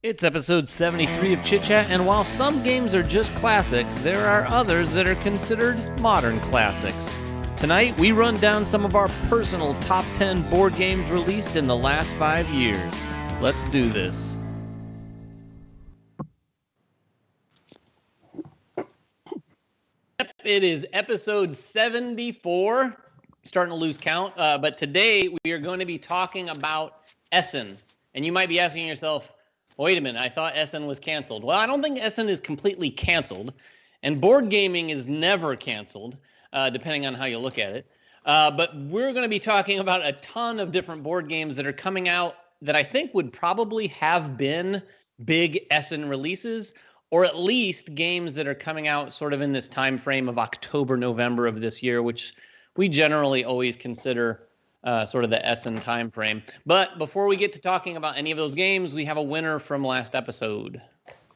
It's episode 73 of Chit Chat, and while some games are just classic, there are others that are considered modern classics. Tonight, we run down some of our personal top 10 board games released in the last 5 years. Let's do this. Yep, it is episode 74. Starting to lose count, but today we are going to be talking about Essen. And you might be asking yourself, wait a minute, I thought Essen was canceled. Well, I don't think Essen is completely canceled, and board gaming is never canceled, depending on how you look at it. But we're going to be talking about a ton of different board games that are coming out that I think would probably have been big Essen releases, or at least games that are coming out sort of in this time frame of October, November of this year, which we generally always consider sort of the Essen time frame. But before we get to talking about any of those games, we have a winner from last episode.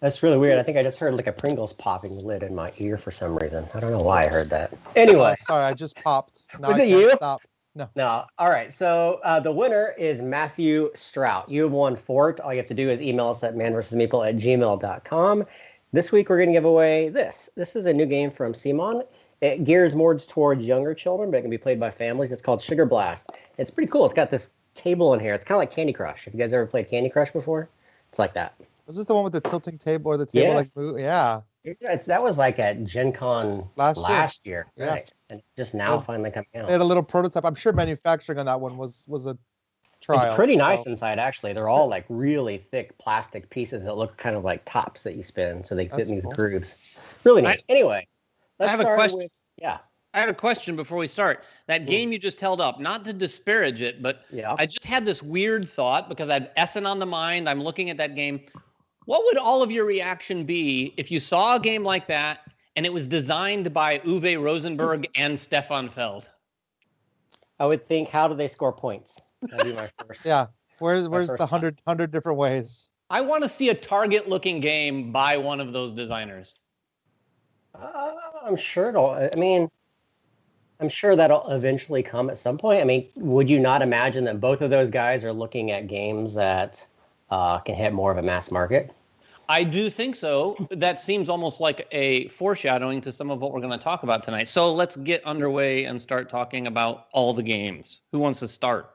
That's really weird. I think I just heard like a Pringles popping lid in my ear for some reason. I don't know why I heard that. Anyway. Oh, sorry, I just popped. Was it you? Stop. No. All right. So the winner is Matthew Strout. You have won Fort. All you have to do is email us at manversusmeeple@gmail.com. This week we're going to give away this. This is a new game from Simon. It gears more towards younger children, but it can be played by families. It's called Sugar Blast. It's pretty cool. It's got this table in here. It's kind of like Candy Crush. Have you guys ever played Candy Crush before? It's like that. Was this the one with the tilting table or the table like move? Yeah. That was like at Gen Con last year. Yeah. Right. And just now finally coming out. They had a little prototype. I'm sure manufacturing on that one was a trial. It's pretty nice inside, actually. They're all like really thick plastic pieces that look kind of like tops that you spin, so they fit in these grooves. Really neat. Anyway, let's have a question. I have a question before we start. That game you just held up, not to disparage it, but I just had this weird thought because I had Essen on the mind. I'm looking at that game. What would all of your reaction be if you saw a game like that and it was designed by Uwe Rosenberg and Stefan Feld? I would think, how do they score points? That'd be my first. Yeah. Where's the 100 different ways? I want to see a Target-looking game by one of those designers. I'm sure I'm sure that'll eventually come at some point. I mean, would you not imagine that both of those guys are looking at games that can hit more of a mass market? I do think so. That seems almost like a foreshadowing to some of what we're going to talk about tonight. So let's get underway and start talking about all the games. Who wants to start?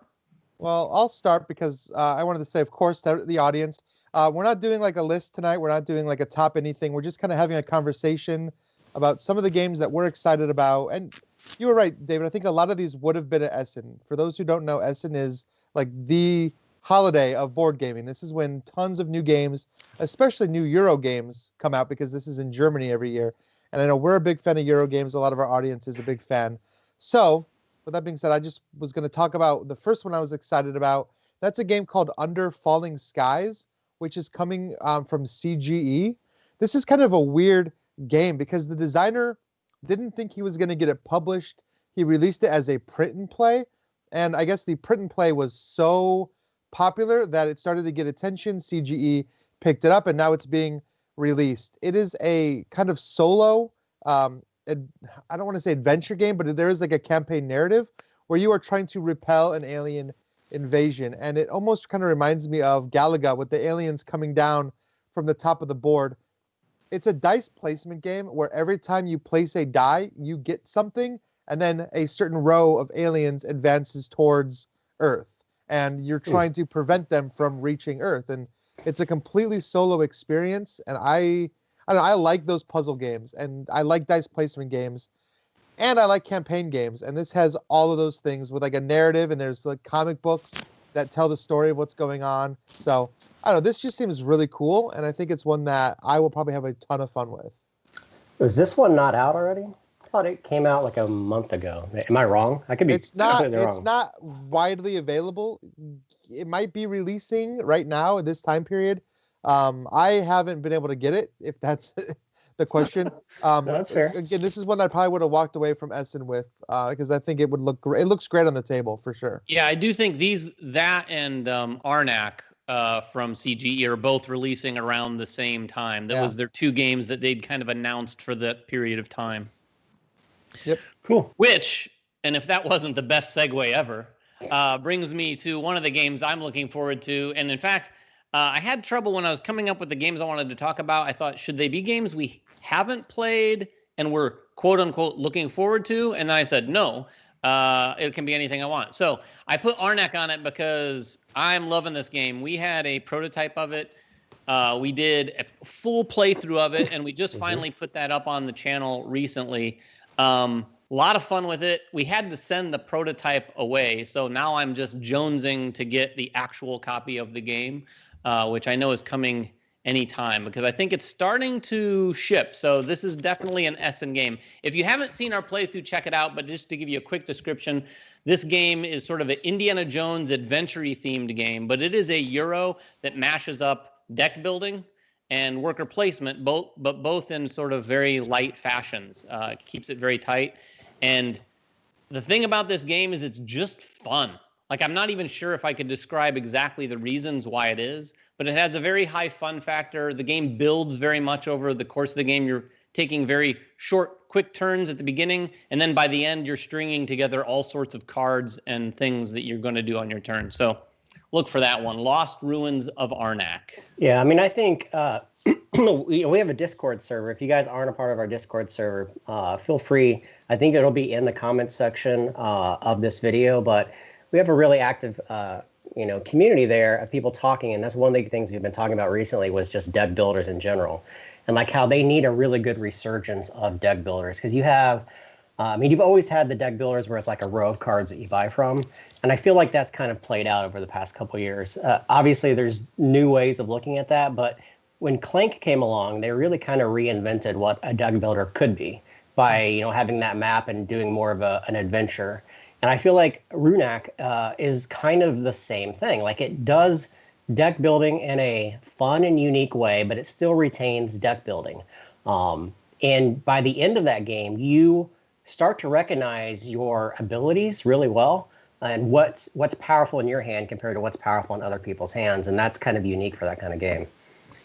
Well, I'll start because I wanted to say, of course, to the audience, we're not doing like a list tonight. We're not doing like a top anything. We're just kind of having a conversation about some of the games that we're excited about. And you were right, David. I think a lot of these would have been at Essen. For those who don't know, Essen is like the holiday of board gaming. This is when tons of new games, especially new Euro games, come out because this is in Germany every year. And I know we're a big fan of Euro games. A lot of our audience is a big fan. So with that being said, I just was going to talk about the first one I was excited about. That's a game called Under Falling Skies, which is coming from CGE. This is kind of a weird game because the designer didn't think he was going to get it published. He released it as a print and play. And I guess the print and play was so popular that it started to get attention. CGE picked it up and now it's being released. It is a kind of solo, I don't want to say adventure game, but there is like a campaign narrative where you are trying to repel an alien invasion. And it almost kind of reminds me of Galaga with the aliens coming down from the top of the board. It's a dice placement game where every time you place a die, you get something, and then a certain row of aliens advances towards Earth. And you're trying to prevent them from reaching Earth. And it's a completely solo experience. And I like those puzzle games. And I like dice placement games. And I like campaign games. And this has all of those things with like a narrative. And there's like comic books that tell the story of what's going on. So, I don't know. This just seems really cool. And I think it's one that I will probably have a ton of fun with. Was this one not out already? I thought it came out like a month ago. Am I wrong? I could be. It's not widely available. It might be releasing right now at this time period. I haven't been able to get it, if that's the question. No, that's fair. Again, this is one I probably would have walked away from Essen with because I think it would look great. It looks great on the table for sure. Yeah, I do think that and Arnac from CGE are both releasing around the same time. That was their two games that they'd kind of announced for that period of time. Yep. Cool. Which, and if that wasn't the best segue ever, brings me to one of the games I'm looking forward to. And in fact, I had trouble when I was coming up with the games I wanted to talk about. I thought, should they be games we haven't played and we're quote unquote looking forward to? And then I said, no, it can be anything I want. So I put Arnac on it because I'm loving this game. We had a prototype of it. We did a full playthrough of it, and we just finally put that up on the channel recently. A lot of fun with it. We had to send the prototype away, so now I'm just jonesing to get the actual copy of the game, which I know is coming anytime because I think it's starting to ship. So this is definitely an Essen game. If you haven't seen our playthrough, check it out. But just to give you a quick description, this game is sort of an Indiana Jones adventure-y themed game, but it is a Euro that mashes up deck building and worker placement, both in sort of very light fashions. Keeps it very tight. And the thing about this game is it's just fun. Like, I'm not even sure if I could describe exactly the reasons why it is, but it has a very high fun factor. The game builds very much over the course of the game. You're taking very short, quick turns at the beginning, and then by the end, you're stringing together all sorts of cards and things that you're going to do on your turn. So look for that one, Lost Ruins of Arnac. Yeah, I mean, I think we have a Discord server. If you guys aren't a part of our Discord server, feel free. I think it'll be in the comments section of this video, but we have a really active community there of people talking, and that's one of the things we've been talking about recently was just deck builders in general, and like how they need a really good resurgence of deck builders because you have. You've always had the deck builders where it's like a row of cards that you buy from. And I feel like that's kind of played out over the past couple of years. Obviously, there's new ways of looking at that. But when Clank came along, they really kind of reinvented what a deck builder could be by having that map and doing more of an adventure. And I feel like Runac is kind of the same thing. Like it does deck building in a fun and unique way, but it still retains deck building. And by the end of that game, you start to recognize your abilities really well and what's powerful in your hand compared to what's powerful in other people's hands. And that's kind of unique for that kind of game.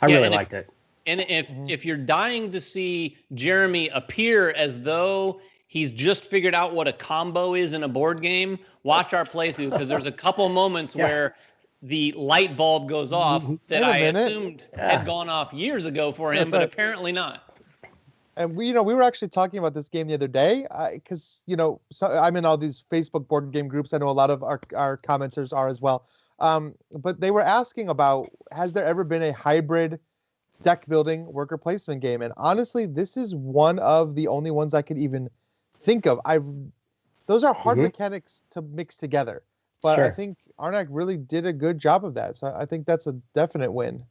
I really liked it. And if you're dying to see Jeremy appear as though he's just figured out what a combo is in a board game, watch our playthrough because there's a couple moments where the light bulb goes off that I assumed had gone off years ago for him, but apparently not. And we were actually talking about this game the other day because, so I'm in all these Facebook board game groups. I know a lot of our commenters are as well. But they were asking about, has there ever been a hybrid deck building worker placement game? And honestly, this is one of the only ones I could even think of. Those are hard mechanics to mix together. But I think Arnac really did a good job of that. So I think that's a definite win.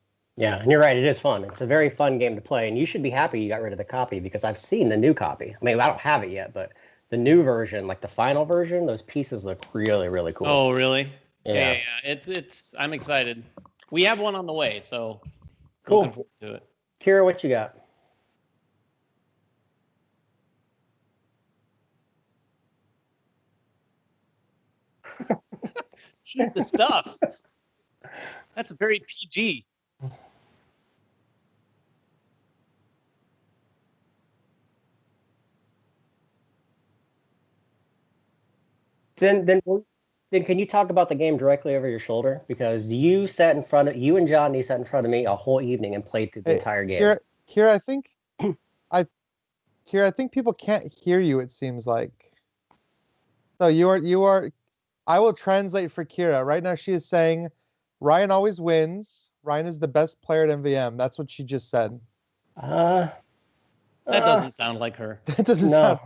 Yeah, and you're right. It is fun. It's a very fun game to play, and you should be happy you got rid of the copy because I've seen the new copy. I mean, I don't have it yet, but the new version, like the final version, those pieces look really, really cool. Oh, really? Yeah. It's. I'm excited. We have one on the way, so cool. Looking forward to it. Kira, what you got? Shoot the stuff. That's very PG. Then can you talk about the game directly over your shoulder? Because you and Johnny sat in front of me a whole evening and played through the entire game. Kira, I think people can't hear you, it seems like. So you are I will translate for Kira. Right now she is saying Ryan always wins. Ryan is the best player at MVM. That's what she just said. That doesn't sound like her. That doesn't sound.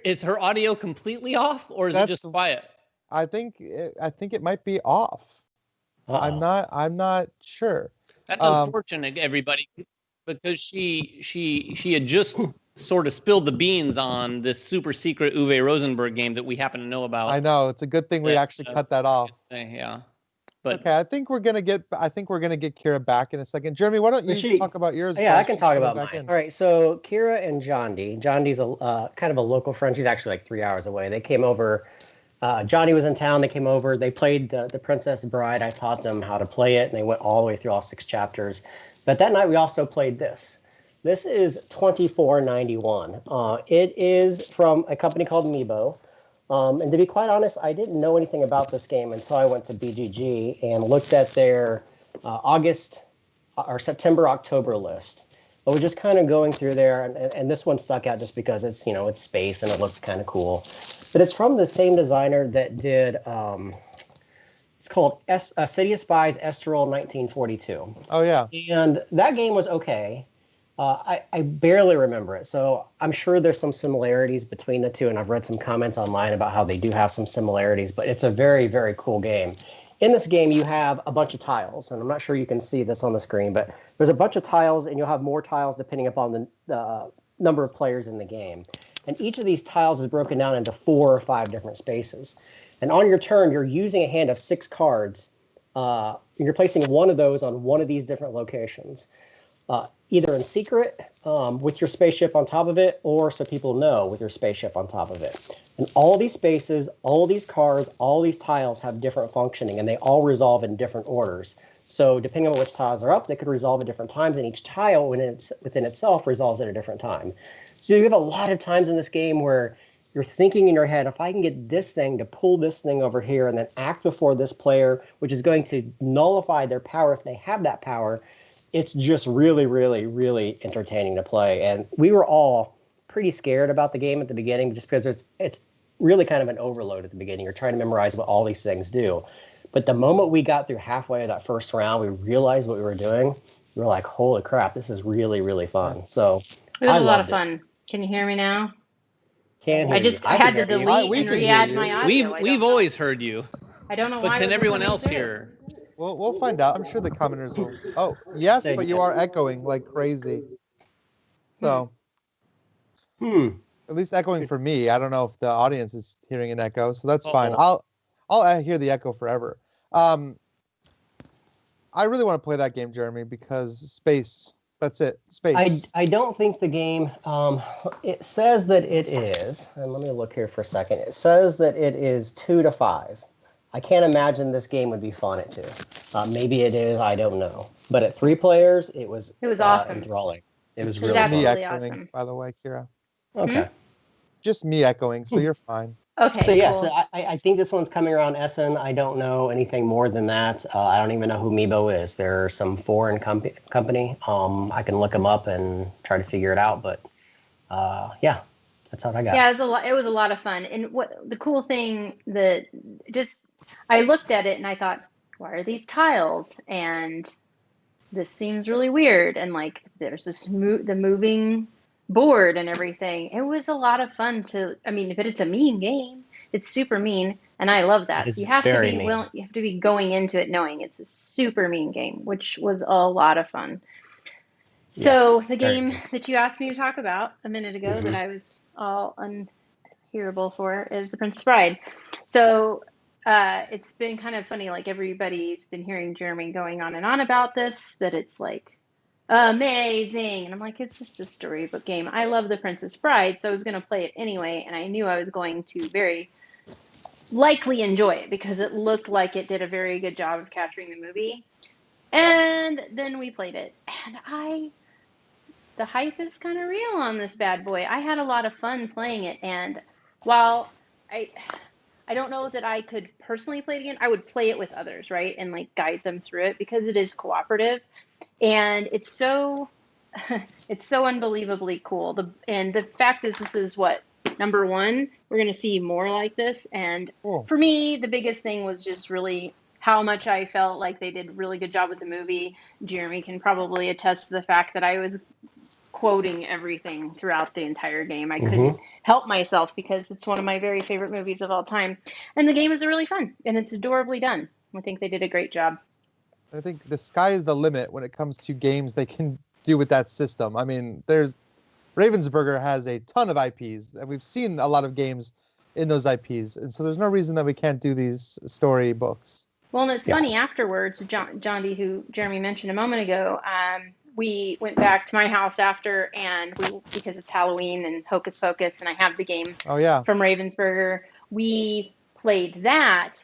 Is her audio completely off, or is it just quiet? I think it might be off. I'm not sure. That's unfortunate, everybody, because she had just sort of spilled the beans on this super secret Uwe Rosenberg game that we happen to know about. I know, it's a good thing we actually cut that off. Yeah. But okay, I think we're gonna get Kira back in a second. Jeremy, why don't you talk about yours? Yeah, I can talk about mine. All right, so Kira and Johnny. Johnny's a kind of a local friend. She's actually like 3 hours away. They came over. Johnny was in town. They came over. They played the Princess Bride. I taught them how to play it, and they went all the way through all 6 chapters. But that night we also played this. This is 2491. It is from a company called Meebo. And to be quite honest, I didn't know anything about this game until I went to BGG and looked at their August or September, October list. But we're just kind of going through there, and this one stuck out just because it's it's space and it looks kind of cool. But it's from the same designer that did. It's called City of Spies Esteril 1942. Oh yeah. And that game was okay. I barely remember it, so I'm sure there's some similarities between the two, and I've read some comments online about how they do have some similarities, but it's a very, very cool game. In this game, you have a bunch of tiles, and I'm not sure you can see this on the screen, but there's a bunch of tiles, and you'll have more tiles depending upon the number of players in the game. And each of these tiles is broken down into 4 or 5 different spaces. And on your turn, you're using a hand of 6 cards. You're placing one of those on one of these different locations. Either in secret with your spaceship on top of it, or so people know with your spaceship on top of it. And all these spaces, all these cards, all these tiles have different functioning, and they all resolve in different orders. So depending on which tiles are up, they could resolve at different times, and each tile within itself resolves at a different time. So you have a lot of times in this game where you're thinking in your head, if I can get this thing to pull this thing over here and then act before this player, which is going to nullify their power if they have that power, it's just really, really, really entertaining to play. And we were all pretty scared about the game at the beginning just because it's really kind of an overload at the beginning. You're trying to memorize what all these things do. But the moment we got through halfway of that first round, we realized what we were doing. We were like, holy crap, this is really, really fun. So it was a lot of fun. Can you hear me now? Can hear you. I had to delete and re-add my audio. We've always heard you. I don't know why. But can everyone else hear? We'll find out. I'm sure the commenters will. Oh, yes, but you are echoing like crazy. So, at least echoing for me. I don't know if the audience is hearing an echo, so that's fine. I'll hear the echo forever. I really want to play that game, Jeremy, because space. That's it. Space. I don't think the game. It says that it is. And let me look here for a second. It says that it is 2 to 5. I can't imagine this game would be fun at 2. Maybe it is. I don't know. But at 3 players, it was awesome. Enthralling. It was really really absolutely echoing, awesome. By the way, Kira. Okay. Just me echoing, so you're fine. Okay. So yes, cool. I think this one's coming around Essen. I don't know anything more than that. I don't even know who Meebo is. They're some foreign company. I can look them up and try to figure it out. But yeah, that's what I got. Yeah, it was a lot of fun. And what the cool thing that I looked at it and I thought, why are these tiles? And this seems really weird. And like, there's the moving board and everything. It was a lot of fun but it's a mean game. It's super mean, and I love that. So you have to be willing. You have to be going into it knowing it's a super mean game, which was a lot of fun. So the game that you asked me to talk about a minute ago that I was all unhearable for is The Princess Bride. So it's been kind of funny. Like everybody's been hearing Jeremy going on and on about this, that it's like amazing. And I'm like, it's just a storybook game. I love The Princess Bride, so I was going to play it anyway. And I knew I was going to very likely enjoy it because it looked like it did a very good job of capturing the movie. And then we played it. And the hype is kind of real on this bad boy. I had a lot of fun playing it. And while I don't know that I could personally play it again, I would play it with others, right? And like guide them through it because it is cooperative. And it's so unbelievably cool. The fact is, this is what, number 1. We're going to see more like this. And for me, the biggest thing was just really how much I felt like they did a really good job with the movie. Jeremy can probably attest to the fact that I was quoting everything throughout the entire game. I couldn't help myself because it's one of my very favorite movies of all time. And the game is really fun, and it's adorably done. I think they did a great job. I think the sky is the limit when it comes to games they can do with that system. I mean, Ravensburger has a ton of IPs, and we've seen a lot of games in those IPs, and so there's no reason that we can't do these story books. Well, and it's funny afterwards, John D., who Jeremy mentioned a moment ago, we went back to my house after, and because it's Halloween and Hocus Pocus, and I have the game from Ravensburger, we played that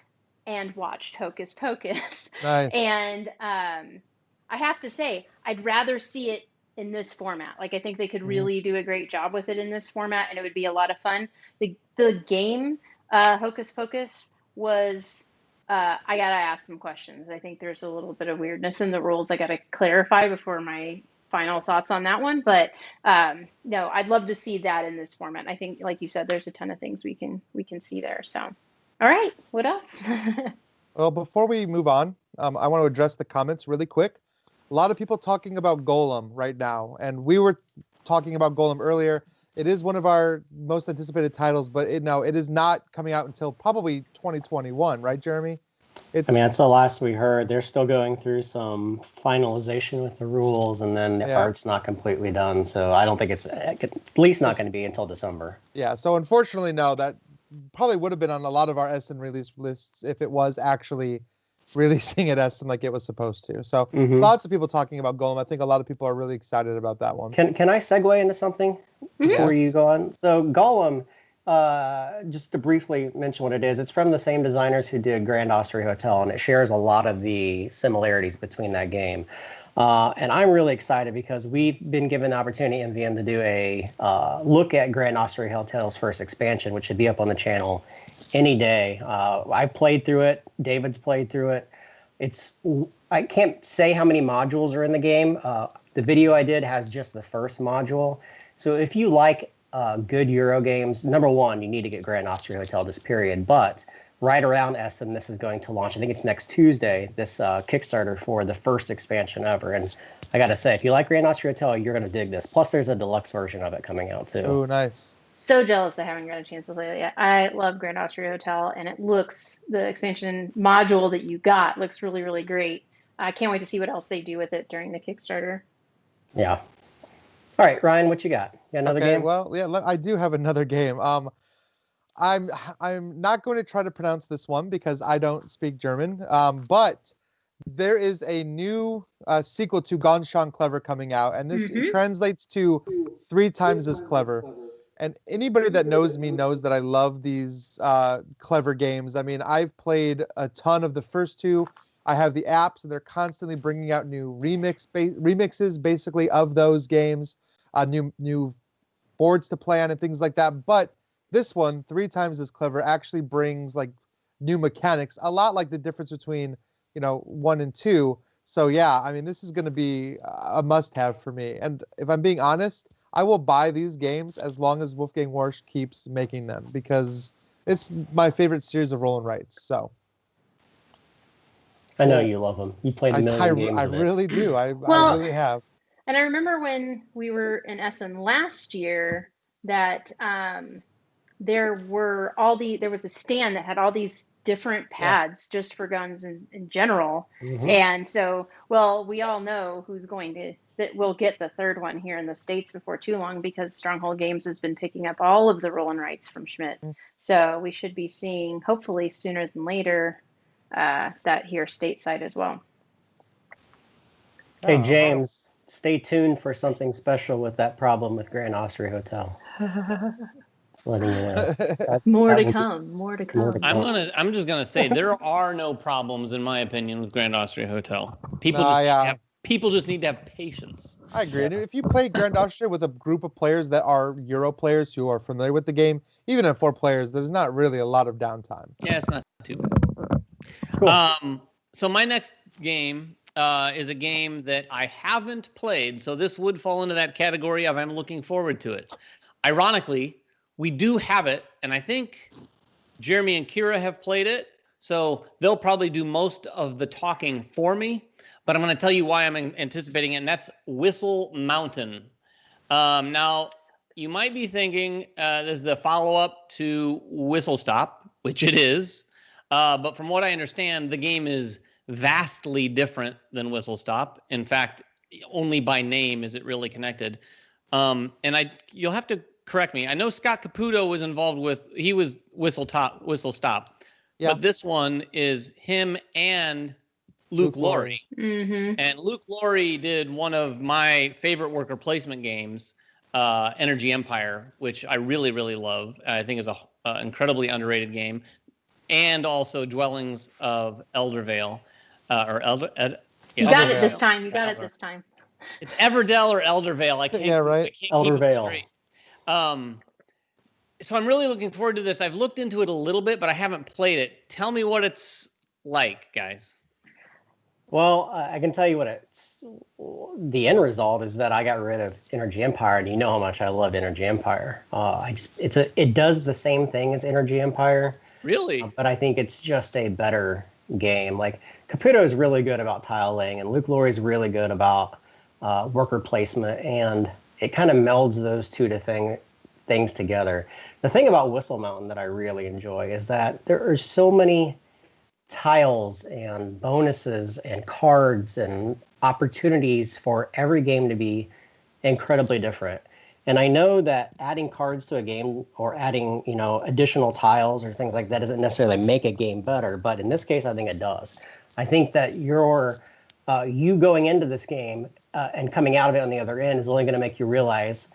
and watched Hocus Pocus. Nice. And I have to say, I'd rather see it in this format. Like, I think they could really do a great job with it in this format, and it would be a lot of fun. The game, Hocus Pocus, was I gotta ask some questions. I think there's a little bit of weirdness in the rules I gotta clarify before my final thoughts on that one. But no, I'd love to see that in this format. I think, like you said, there's a ton of things we can see there. So, all right, what else? Well, before we move on, I want to address the comments really quick. A lot of people talking about Golem right now, and we were talking about Golem earlier. It is one of our most anticipated titles, but it is not coming out until probably 2021, right, Jeremy? I mean, that's the last we heard. They're still going through some finalization with the rules, and then the art's not completely done. So I don't think it's at least not going to be until December. Yeah. So unfortunately, no, that probably would have been on a lot of our Essen release lists if it was actually releasing at Essen like it was supposed to. So lots of people talking about Golem. I think a lot of people are really excited about that one. Can I segue into something before you go on? So Golem, just to briefly mention what it is, it's from the same designers who did Grand Austria Hotel, and it shares a lot of the similarities between that game. And I'm really excited because we've been given the opportunity in VM to do a look at Grand Austria Hotel's first expansion, which should be up on the channel any day. I played through it. David's played through it. I can't say how many modules are in the game. The video I did has just the first module. So if you like good Euro games, number one, you need to get Grand Austria Hotel this period. But right around Essen, this is going to launch. I think it's next Tuesday, this Kickstarter for the first expansion ever. And I got to say, if you like Grand Austria Hotel, you're going to dig this. Plus, there's a deluxe version of it coming out, too. Oh, nice. So jealous I haven't gotten a chance to play it yet. I love Grand Austria Hotel, and the expansion module that you got looks really, really great. I can't wait to see what else they do with it during the Kickstarter. Yeah. All right, Ryan, what you got? You got another game? Well, yeah, I do have another game. I'm not going to try to pronounce this one because I don't speak German. But there is a new sequel to Ganz schön clever coming out, and this translates to 3 times as clever. And anybody that knows me knows that I love these clever games. I mean, I've played a ton of the first 2. I have the apps, and they're constantly bringing out new remixes, basically, of those games, new boards to play on and things like that. But this one, 3 times as clever, actually brings like new mechanics, a lot like the difference between 1 and 2. So yeah, I mean, this is going to be a must-have for me. And if I'm being honest, I will buy these games as long as Wolfgang Warsch keeps making them because it's my favorite series of roll and writes. So I know you love them. You played a million games. I really do. I really have. And I remember when we were in Essen last year that there was a stand that had all these different pads just for guns in general. And so, well, we all know that we'll get the 3rd one here in the States before too long because Stronghold Games has been picking up all of the roll and writes from Schmidt. So we should be seeing, hopefully sooner than later, that here stateside as well. Hey, James, stay tuned for something special with that problem with Grand Austria Hotel. Just letting you know. More to come. I'm just gonna say there are no problems, in my opinion, with Grand Austria Hotel. People just need to have patience. I agree. And if you play Grand Austria with a group of players that are Euro players who are familiar with the game, even at 4 players, there's not really a lot of downtime. Yeah, it's not too bad. Cool. So my next game is a game that I haven't played, so this would fall into that category of I'm looking forward to it. Ironically, we do have it, and I think Jeremy and Kira have played it, so they'll probably do most of the talking for me. But I'm going to tell you why I'm anticipating it, and that's Whistle Mountain. Now, you might be thinking this is the follow-up to Whistle Stop, which it is. But from what I understand, the game is vastly different than Whistle Stop. In fact, only by name is it really connected. And you'll have to correct me. I know Scott Caputo was involved he was Whistle Stop. Yeah. But this one is him and Luke Laurie. And Luke Laurie did one of my favorite worker placement games, Energy Empire, which I really, really love. I think is an incredibly underrated game. And also Dwellings of Eldervale. You got it this time. It's Everdell or Eldervale. I can't Eldervale. Keep it straight. So I'm really looking forward to this. I've looked into it a little bit, but I haven't played it. Tell me what it's like, guys? Well, I can tell you the end result is that I got rid of Energy Empire, and you know how much I loved Energy Empire. It does the same thing as Energy Empire, Really? but I think it's just a better game. Like Caputo is really good about tile laying, and Luke Laurie is really good about worker placement, and it kind of melds those two things together. The thing about Whistle Mountain that I really enjoy is that there are so many tiles and bonuses and cards and opportunities for every game to be incredibly different. And I know that adding cards to a game or adding, additional tiles or things like that doesn't necessarily make a game better, but in this case, I think it does. I think that you going into this game and coming out of it on the other end is only going to make you realize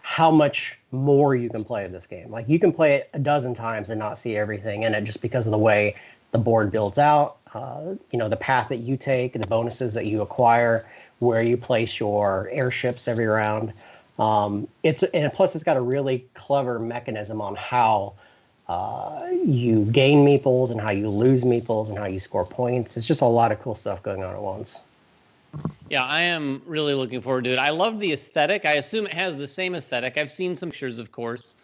how much more you can play of this game. Like you can play it a dozen times and not see everything in it just because of the way the board builds out, the path that you take, the bonuses that you acquire, where you place your airships every round. And plus it's got a really clever mechanism on how you gain meeples and how you lose meeples and how you score points. It's just a lot of cool stuff going on at once. Yeah, I am really looking forward to it. I love the aesthetic. I assume it has the same aesthetic. I've seen some pictures, of course.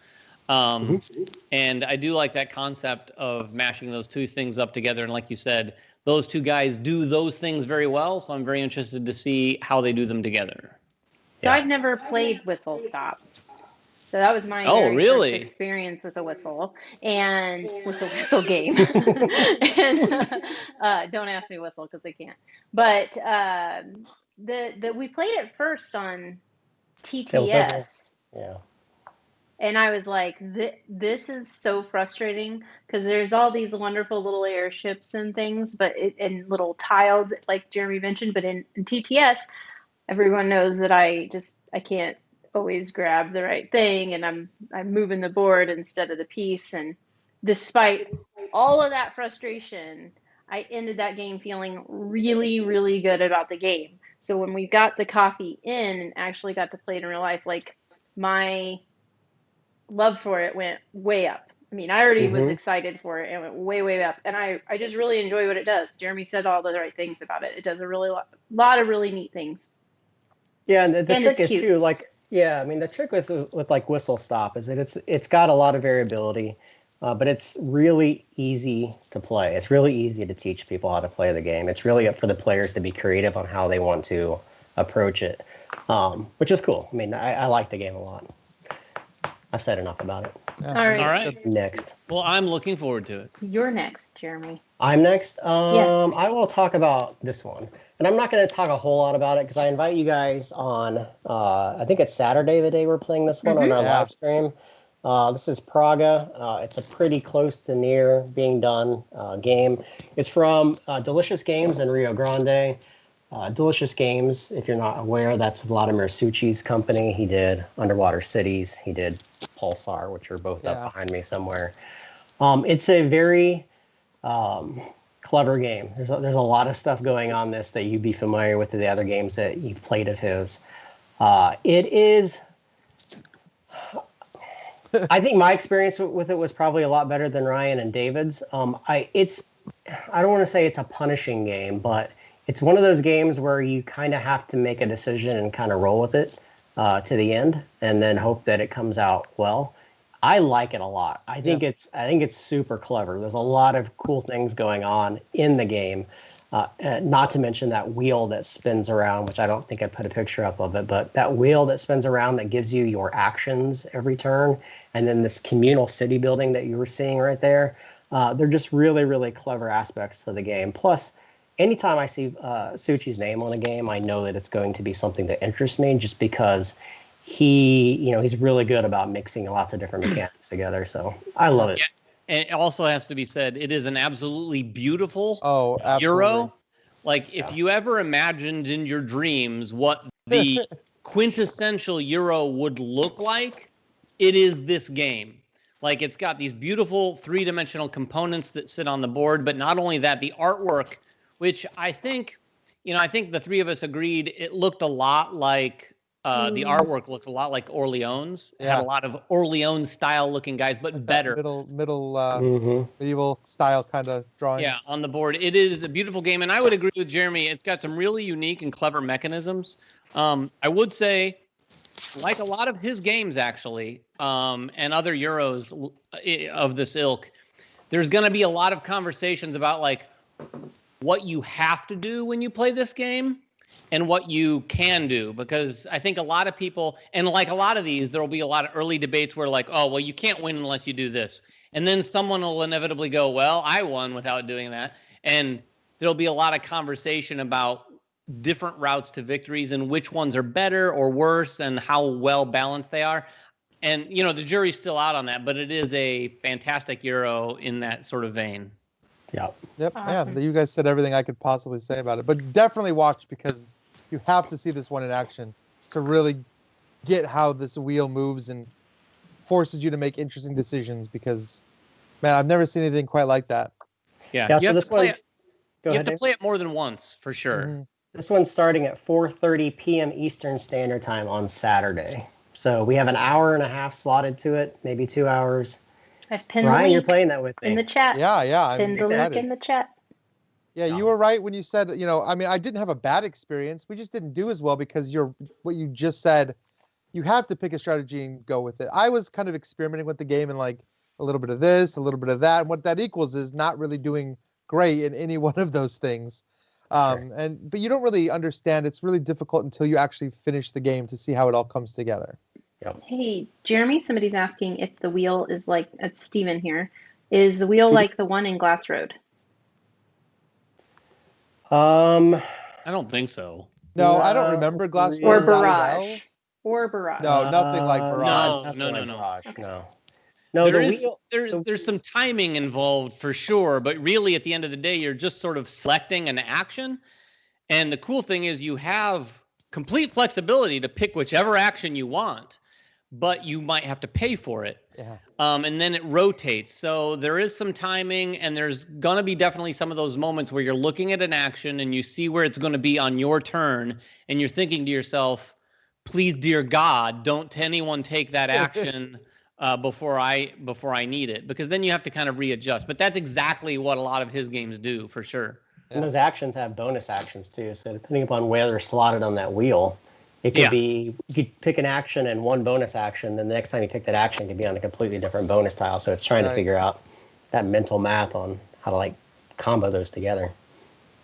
And I do like that concept of mashing those two things up together. And like you said, those two guys do those things very well. So I'm very interested to see how they do them together. So I've never played Whistle Stop. So that was my first experience with a whistle and with the whistle game. And don't ask me whistle because I can't. But we played it first on TTS. Yeah. And I was like, this is so frustrating because there's all these wonderful little airships and things, and little tiles, like Jeremy mentioned. But in TTS, everyone knows that I can't always grab the right thing, and I'm moving the board instead of the piece. And despite all of that frustration, I ended that game feeling really, really good about the game. So when we got the copy in and actually got to play it in real life, like my love for it went way up. I mean, I already was excited for it and it went way, way up. And I just really enjoy what it does. Jeremy said all the right things about it. It does a really lot of really neat things. Yeah, and the trick is too, the trick with like Whistle Stop is that it's got a lot of variability, but it's really easy to play. It's really easy to teach people how to play the game. It's really up for the players to be creative on how they want to approach it, which is cool. I mean, I like the game a lot. I've said enough about it. All right. Next. Well, I'm looking forward to it. You're next, Jeremy. I'm next. Yes. I will talk about this one. And I'm not going to talk a whole lot about it because I invite you guys on, I think it's Saturday, the day we're playing this one on our live stream. This is Praga. It's a pretty close to near being done game. It's from Delicious Games in Rio Grande. Delicious Games, if you're not aware, that's Vladimir Suchi's company. He did Underwater Cities. He did Pulsar, which are both up behind me somewhere. It's a very clever game. There's a lot of stuff going on this that you'd be familiar with the other games that you've played of his. It is... I think my experience with it was probably a lot better than Ryan and David's. I don't want to say it's a punishing game, but it's one of those games where you kind of have to make a decision and kind of roll with it to the end, and then hope that it comes out well. I like it a lot. I think it's super clever. There's a lot of cool things going on in the game. Not to mention that wheel that spins around, which I don't think I put a picture up of it, but that wheel that spins around that gives you your actions every turn, and then this communal city building that you were seeing right there. They're just really, really clever aspects to the game. Plus, anytime I see Suchi's name on a game, I know that it's going to be something that interests me just because he's really good about mixing lots of different mechanics together. So I love it. Yeah. And it also has to be said, it is an absolutely beautiful Euro. Euro. Like, if you ever imagined in your dreams what the quintessential Euro would look like, it is this game. Like, it's got these beautiful three-dimensional components that sit on the board, but not only that, the artwork, which I think the three of us agreed, it looked a lot like The artwork looked a lot like Orleans. It had a lot of Orleans style looking guys, but Like better. Medieval style kind of drawings. Yeah, on the board. It is a beautiful game, and I would agree with Jeremy. It's got some really unique and clever mechanisms. I would say, like a lot of his games, actually, and other Euros of this ilk, there's going to be a lot of conversations about like what you have to do when you play this game and what you can do, because I think a lot of people, and like a lot of these, there will be a lot of early debates where like, oh, well, you can't win unless you do this. And then someone will inevitably go, well, I won without doing that. And there'll be a lot of conversation about different routes to victories and which ones are better or worse and how well balanced they are. And, you know, the jury's still out on that, but it is a fantastic Euro in that sort of vein. Yep. Awesome. Yeah, you guys said everything I could possibly say about it. But definitely watch, because you have to see this one in action to really get how this wheel moves and forces you to make interesting decisions, because, man, I've never seen anything quite like that. Yeah, you so have this to play one's it. go You ahead, have to Dave. play it more than once, for sure. Mhm. This one's starting at 4:30 p.m. Eastern Standard Time on Saturday. So we have an hour and a half slotted to it, maybe 2 hours. I've pinned Ryan, the you're link playing that with me. in the chat. Yeah, I'm Pinned the link excited. in the chat. Yeah, you were right when you said, you know, I mean, I didn't have a bad experience. We just didn't do as well because what you just said, you have to pick a strategy and go with it. I was kind of experimenting with the game and like a little bit of this, a little bit of that. And what that equals is not really doing great in any one of those things. But you don't really understand. It's really difficult until you actually finish the game to see how it all comes together. Hey, Jeremy, somebody's asking if the wheel is like, it's Steven here, is the wheel like the one in Glass Road? Um, I don't think so. No, I don't No, remember Glass really. Or Road that Barrage? well. Or Barrage? No, nothing like Barrage. Nothing No, like no. Barrage, Okay. no. No, There the is wheel. there's some timing involved for sure, but really at the end of the day, you're just sort of selecting an action. And the cool thing is you have complete flexibility to pick whichever action you want, but you might have to pay for it. Yeah. And then it rotates. So there is some timing, and there's going to be definitely some of those moments where you're looking at an action and you see where it's going to be on your turn, and you're thinking to yourself, please, dear God, don't anyone take that action before I need it, because then you have to kind of readjust. But that's exactly what a lot of his games do, for sure. And those actions have bonus actions too. So depending upon where they're slotted on that wheel, it could be, you could pick an action and one bonus action. Then the next time you pick that action, it could be on a completely different bonus tile. So it's trying to figure out that mental math on how to like combo those together.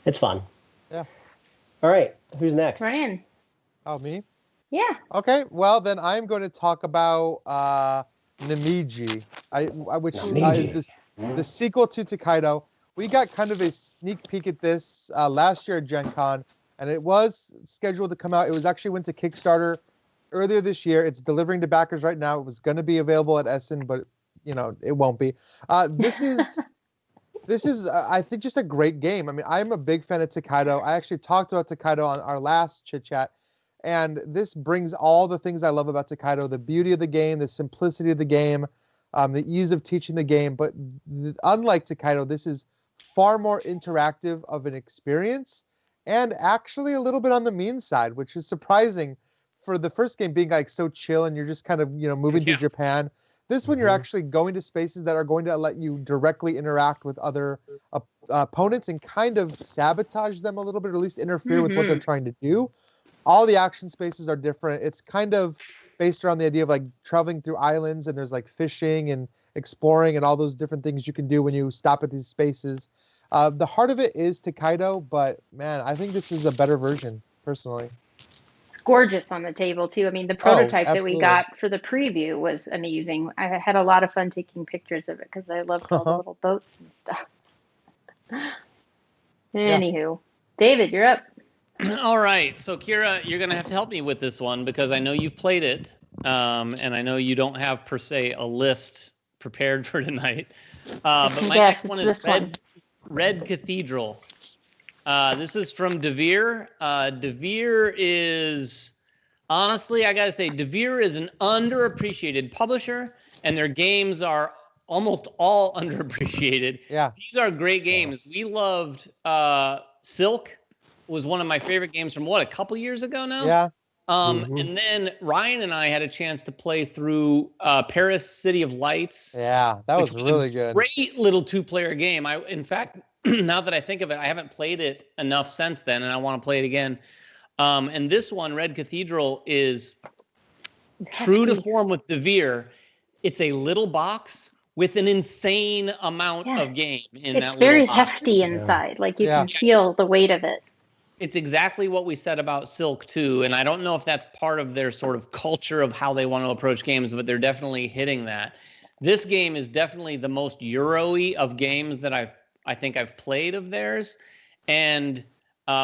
It's fun. Yeah. All right. Who's next? Ryan. Oh, me? Yeah. Okay, well then I'm going to talk about Namiji, which is the sequel to Takedo. We got kind of a sneak peek at this last year at Gen Con, and it was scheduled to come out. It was actually went to Kickstarter earlier this year. It's delivering to backers right now. It was going to be available at Essen, but you know it won't be. This is I think just a great game. I mean, I'm a big fan of Takedo. I actually talked about Takedo on our last chit chat. And this brings all the things I love about Takedo, the beauty of the game, the simplicity of the game, the ease of teaching the game. But unlike Takedo, this is far more interactive of an experience, and actually a little bit on the mean side, which is surprising for the first game being like so chill and you're just kind of, you know, moving through Japan. This one, you're actually going to spaces that are going to let you directly interact with other opponents and kind of sabotage them a little bit, or at least interfere with what they're trying to do. All the action spaces are different. It's kind of based around the idea of like traveling through islands, and there's like fishing and exploring and all those different things you can do when you stop at these spaces. The heart of it is Takedo, but man, I think this is a better version, personally. It's gorgeous on the table too. I mean, the prototype that we got for the preview was amazing. I had a lot of fun taking pictures of it because I loved all the little boats and stuff. Anywho, David, you're up. All right, so Kira, you're going to have to help me with this one because I know you've played it, and I know you don't have per se a list prepared for tonight. But my next one is Red Cathedral. This is from Devere. Devere is, honestly, I got to say, Devere is an underappreciated publisher, and their games are almost all underappreciated. Yeah. These are great games. We loved Silk. Was one of my favorite games from a couple years ago now? Yeah. And then Ryan and I had a chance to play through Paris City of Lights. Yeah, that was really good. Great little 2-player game. In fact, now that I think of it, I haven't played it enough since then, and I want to play it again. And this one, Red Cathedral, is true to form with DeVere. It's a little box with an insane amount of game in that little box. It's very hefty inside. Like you can feel the weight of it. It's exactly what we said about Silk too, and I don't know if that's part of their sort of culture of how they want to approach games, but they're definitely hitting that. This game is definitely the most Euro-y of games that I think I've played of theirs, and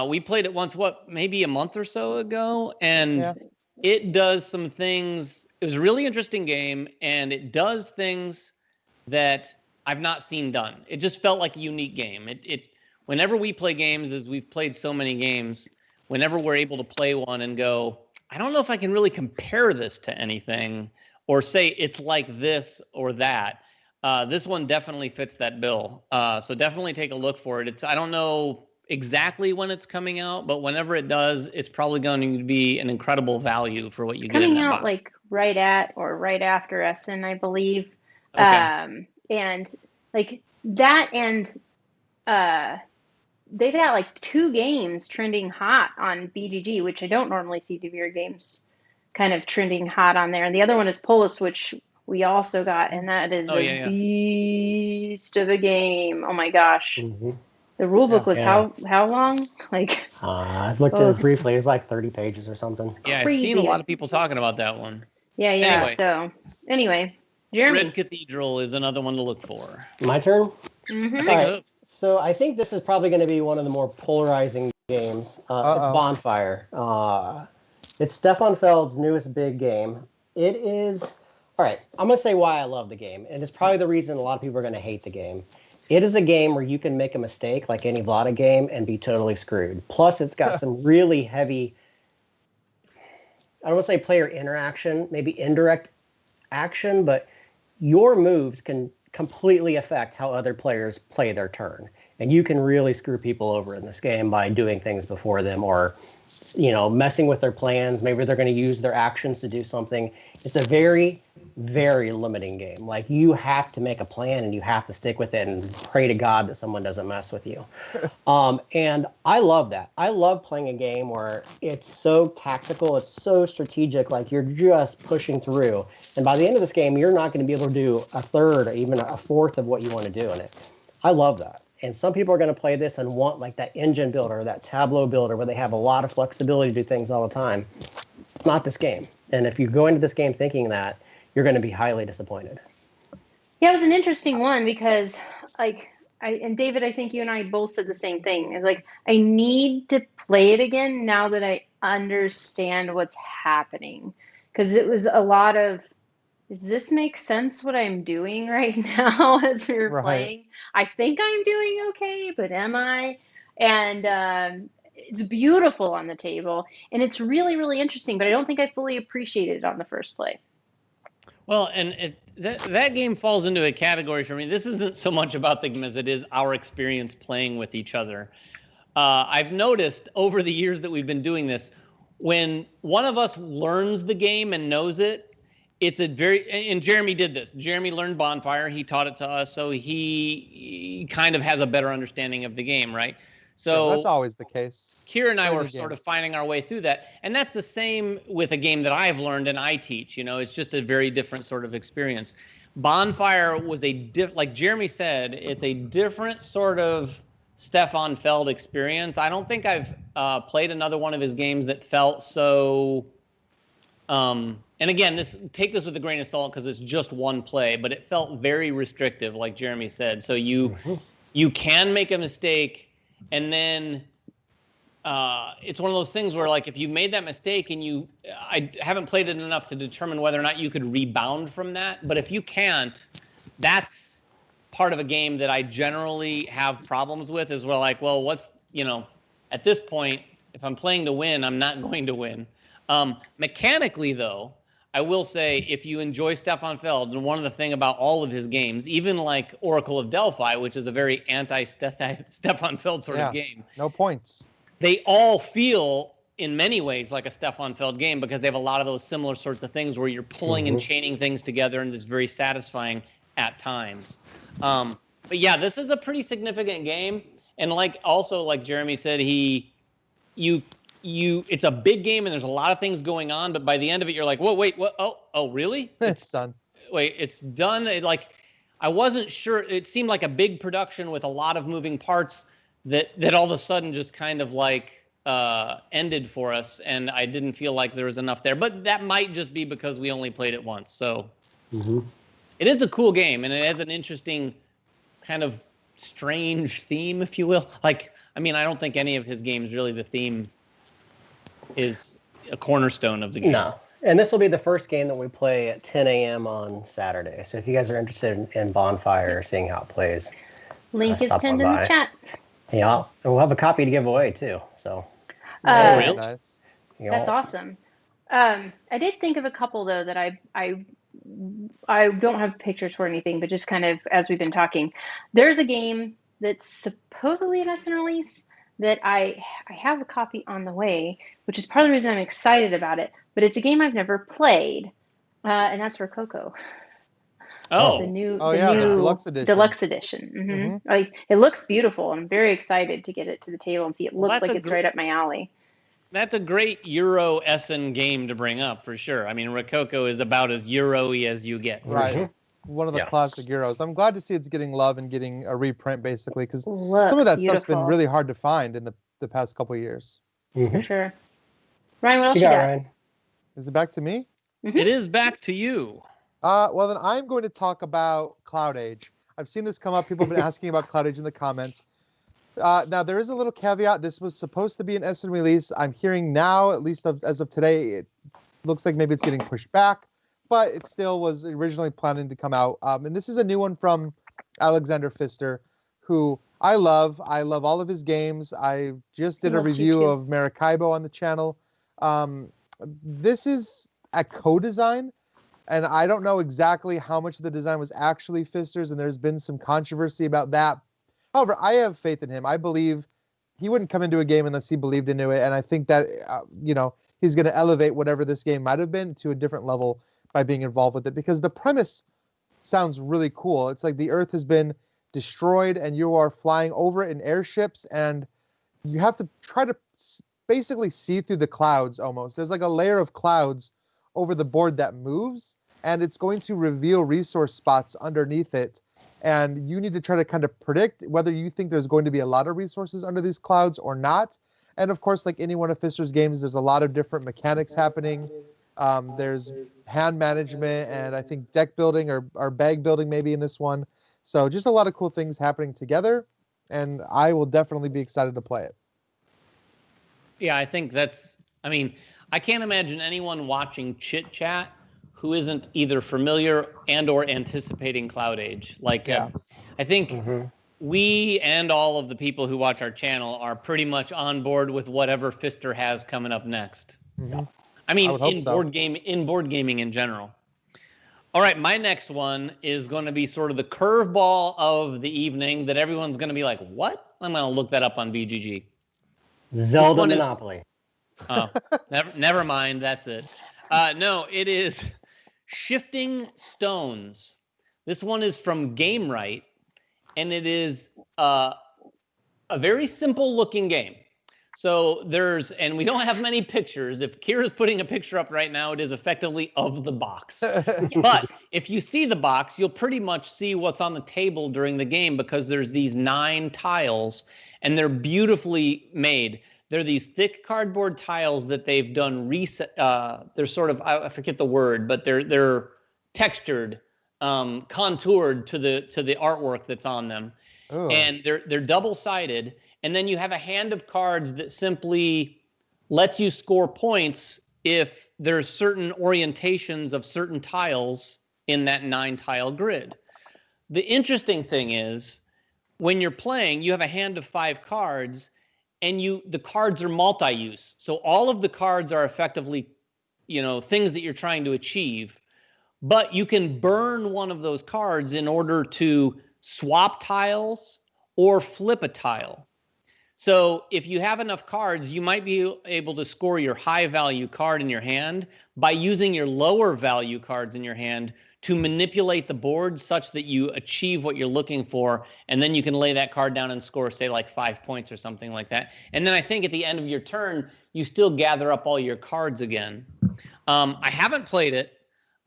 we played it once, maybe a month or so ago, and it does some things. It was a really interesting game, and it does things that I've not seen done. It just felt like a unique game. Whenever we play games, as we've played so many games, whenever we're able to play one and go, I don't know if I can really compare this to anything or say it's like this or that. This one definitely fits that bill. So definitely take a look for it. I don't know exactly when it's coming out, but whenever it does, it's probably going to be an incredible value for what you get in that box. Coming out like right at or right after Essen, I believe. Okay. And like that, and they've got like 2 games trending hot on BGG, which I don't normally see DeVere games kind of trending hot on there. And the other one is Polis, which we also got, and that is a beast of a game. Oh my gosh. Mm-hmm. The rule book was how long? Like I looked at it briefly. It was like 30 pages or something. Yeah, I've seen a lot of people talking about that one. Yeah. Anyway. So anyway, Jeremy. Red Cathedral is another one to look for. My turn? Mm-hmm. I think so. So I think this is probably going to be one of the more polarizing games. It's Bonfire. It's Stefan Feld's newest big game. It is... All right, I'm going to say why I love the game, and it's probably the reason a lot of people are going to hate the game. It is a game where you can make a mistake like any Vlada game and be totally screwed. Plus, it's got some really heavy, I don't want to say player interaction, maybe indirect action, but your moves can completely affect how other players play their turn. And you can really screw people over in this game by doing things before them or, messing with their plans. Maybe they're going to use their actions to do something. It's a very, very limiting game. Like, you have to make a plan and you have to stick with it and pray to God that someone doesn't mess with you. And I love that. I love playing a game where it's so tactical, it's so strategic, like you're just pushing through. And by the end of this game, you're not going to be able to do a third or even a fourth of what you want to do in it. I love that. And some people are going to play this and want like that engine builder or that tableau builder where they have a lot of flexibility to do things all the time. It's not this game. And if you go into this game thinking that, you're going to be highly disappointed. Yeah, it was an interesting one because and David, I think you and I both said the same thing. It's like, I need to play it again now that I understand what's happening. Because it was a lot of, does this make sense what I'm doing right now as we were playing? I think I'm doing okay, but am I? And it's beautiful on the table. And it's really, really interesting, but I don't think I fully appreciated it on the first play. Well, and that game falls into a category for me. This isn't so much about the game as it is our experience playing with each other. I've noticed over the years that we've been doing this, when one of us learns the game and knows it, it's a very, and Jeremy did this. Jeremy learned Bonfire. He taught it to us, so he kind of has a better understanding of the game, right? So that's always the case. Kira and I were sort of finding our way through that. And that's the same with a game that I've learned and I teach. It's just a very different sort of experience. Bonfire was like Jeremy said, it's a different sort of Stefan Feld experience. I don't think I've played another one of his games that felt so... and again, take this with a grain of salt because it's just one play, but it felt very restrictive, like Jeremy said. So you can make a mistake, and then it's one of those things where, like, if you made that mistake and I haven't played it enough to determine whether or not you could rebound from that. But if you can't, that's part of a game that I generally have problems with. Is we're like, well, at this point, if I'm playing to win, I'm not going to win. Mechanically, though, I will say if you enjoy Stefan Feld, and one of the things about all of his games, even like Oracle of Delphi, which is a very anti-Stefan Feld sort of game. No points. They all feel in many ways like a Stefan Feld game because they have a lot of those similar sorts of things where you're pulling and chaining things together, and it's very satisfying at times. But yeah, this is a pretty significant game, and like Jeremy said, it's a big game and there's a lot of things going on, but by the end of it, you're like, whoa, wait, what? Oh, really? It's done. Wait, it's done. I wasn't sure. It seemed like a big production with a lot of moving parts that all of a sudden just kind of ended for us, and I didn't feel like there was enough there. But that might just be because we only played it once. So it is a cool game, and it has an interesting kind of strange theme, if you will. I don't think any of his games really the theme is a cornerstone of the game. No. And this will be the first game that we play at 10 a.m. on Saturday. So if you guys are interested in Bonfire, seeing how it plays, link is pinned in the chat. Yeah, and we'll have a copy to give away too. So, really nice. That's awesome. I did think of a couple though that I don't have pictures for anything, but just kind of as we've been talking, there's a game that's supposedly an Essen release that I have a copy on the way, which is part of the reason I'm excited about it. But it's a game I've never played, and that's Rococo. Oh, the new deluxe edition. Deluxe edition. It looks beautiful. I'm very excited to get it to the table and see. It looks like it's right up my alley. That's a great Euro Essen game to bring up for sure. I mean, Rococo is about as Euro-y as you get. Right. One of the classic Euros. I'm glad to see it's getting love and getting a reprint, basically, because some of that stuff's been really hard to find in the past couple of years. For sure. Ryan, what else you got? Ryan? Is it back to me? It is back to you. Well, then I'm going to talk about Cloud Age. I've seen this come up. People have been asking about Cloud Age in the comments. Now, there is a little caveat. This was supposed to be an Essen release. I'm hearing now, at least as of today, it looks like maybe it's getting pushed back, but it still was originally planning to come out. And this is a new one from Alexander Pfister, who I love. I love all of his games. I just did a review of Maracaibo on the channel. This is a co-design, and I don't know exactly how much of the design was actually Pfister's, and there's been some controversy about that. However, I have faith in him. I believe he wouldn't come into a game unless he believed into it, and I think that he's going to elevate whatever this game might have been to a different level by being involved with it, because the premise sounds really cool. It's like the Earth has been destroyed, and you are flying over it in airships, and you have to try to basically see through the clouds almost. There's like a layer of clouds over the board that moves, and it's going to reveal resource spots underneath it. And you need to try to kind of predict whether you think there's going to be a lot of resources under these clouds or not. And of course, like any one of Pfister's games, there's a lot of different mechanics happening. There's hand management and I think deck building or bag building maybe in this one. So just a lot of cool things happening together. And I will definitely be excited to play it. Yeah, I think I can't imagine anyone watching Chit Chat who isn't either familiar and or anticipating Cloud Age. I think we and all of the people who watch our channel are pretty much on board with whatever Pfister has coming up next. I mean, board gaming in general. All right, my next one is going to be sort of the curveball of the evening that everyone's going to be like, what? I'm going to look that up on BGG. Zelda Monopoly. Never mind. That's it. No, it is Shifting Stones. This one is from Game Right, and it is a very simple looking game. So and we don't have many pictures. If Kira's putting a picture up right now, it is effectively of the box. But if you see the box, you'll pretty much see what's on the table during the game because there's these 9 tiles, and they're beautifully made. They're these thick cardboard tiles that they've done they're sort of, I forget the word, but they're textured, contoured to the artwork that's on them. Ooh. And they're double-sided. And then you have a hand of cards that simply lets you score points if there's certain orientations of certain tiles in that 9-tile grid. The interesting thing is when you're playing, you have a hand of 5 cards, and the cards are multi-use. So all of the cards are effectively, things that you're trying to achieve. But you can burn one of those cards in order to swap tiles or flip a tile. So if you have enough cards, you might be able to score your high value card in your hand by using your lower value cards in your hand to manipulate the board such that you achieve what you're looking for. And then you can lay that card down and score, say, like 5 points or something like that. And then I think at the end of your turn, you still gather up all your cards again. I haven't played it.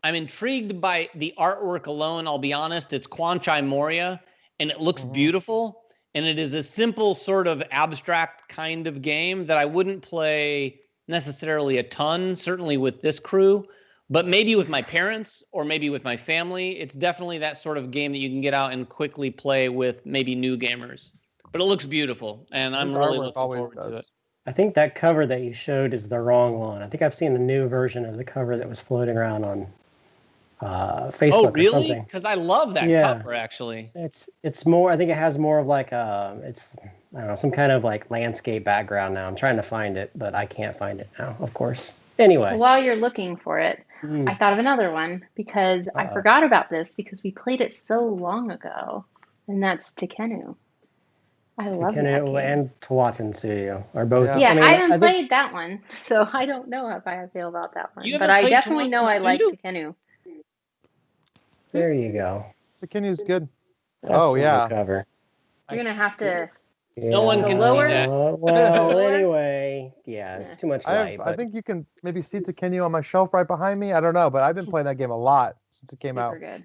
I'm intrigued by the artwork alone. I'll be honest, it's Quanchaimoria, and it looks beautiful. And it is a simple sort of abstract kind of game that I wouldn't play necessarily a ton, certainly with this crew, but maybe with my parents or maybe with my family. It's definitely that sort of game that you can get out and quickly play with maybe new gamers. But it looks beautiful, and I'm really looking forward to it. I think that cover that you showed is the wrong one. I think I've seen a new version of the cover that was floating around on Facebook. Oh, or really? something. Because I love that cover, actually. It's more. I think it has more of like it's I don't know, some kind of like landscape background now. I'm trying to find it, but I can't find it now. Of course. Anyway, While you're looking for it, I thought of another one because I forgot about this because we played it so long ago, and that's Tekkenu. I love that game. and Tawatansuyu are both. Yeah, I haven't think, played that one, so I don't know how I feel about that one. You But haven't I played definitely know I like Tawatansuyu? Tekkenu. There you go. Tekkenu's good. That's Oh, the yeah. cover. You're gonna have to. No one can see lower? that. Well, Lower? anyway, too much light. I think you can maybe see Tekkenu on my shelf right behind me. I don't know, but I've been playing that game a lot since it came out. Super good.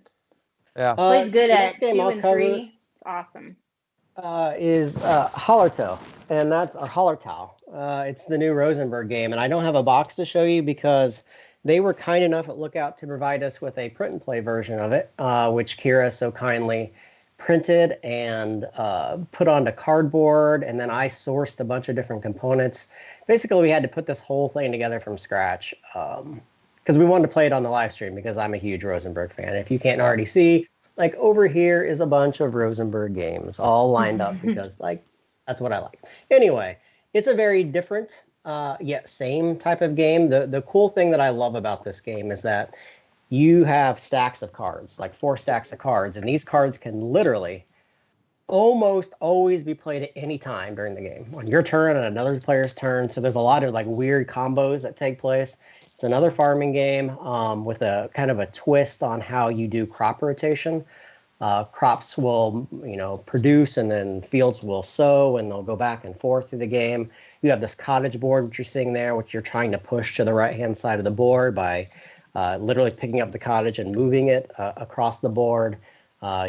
Yeah. Plays good the at next game 2 I'll and cover 3. It's awesome. is Hallertau, and that's our Hallertau. It's the new Rosenberg game, and I don't have a box to show you because they were kind enough at Lookout to provide us with a print and play version of it, which Kira so kindly printed and put onto cardboard, and then I sourced a bunch of different components. Basically, we had to put this whole thing together from scratch because we wanted to play it on the live stream because I'm a huge Rosenberg fan. If you can't already see, like over here is a bunch of Rosenberg games all lined up because like that's what I like. Anyway, it's a very different yet same type of game. The cool thing that I love about this game is that you have stacks of cards, like 4 stacks of cards, and these cards can literally almost always be played at any time during the game, on your turn and another player's turn. So there's a lot of like weird combos that take place. It's another farming game with a kind of a twist on how you do crop rotation. Crops will, produce, and then fields will sow, and they'll go back and forth through the game. You have this cottage board, which you're seeing there, which you're trying to push to the right-hand side of the board by literally picking up the cottage and moving it across the board,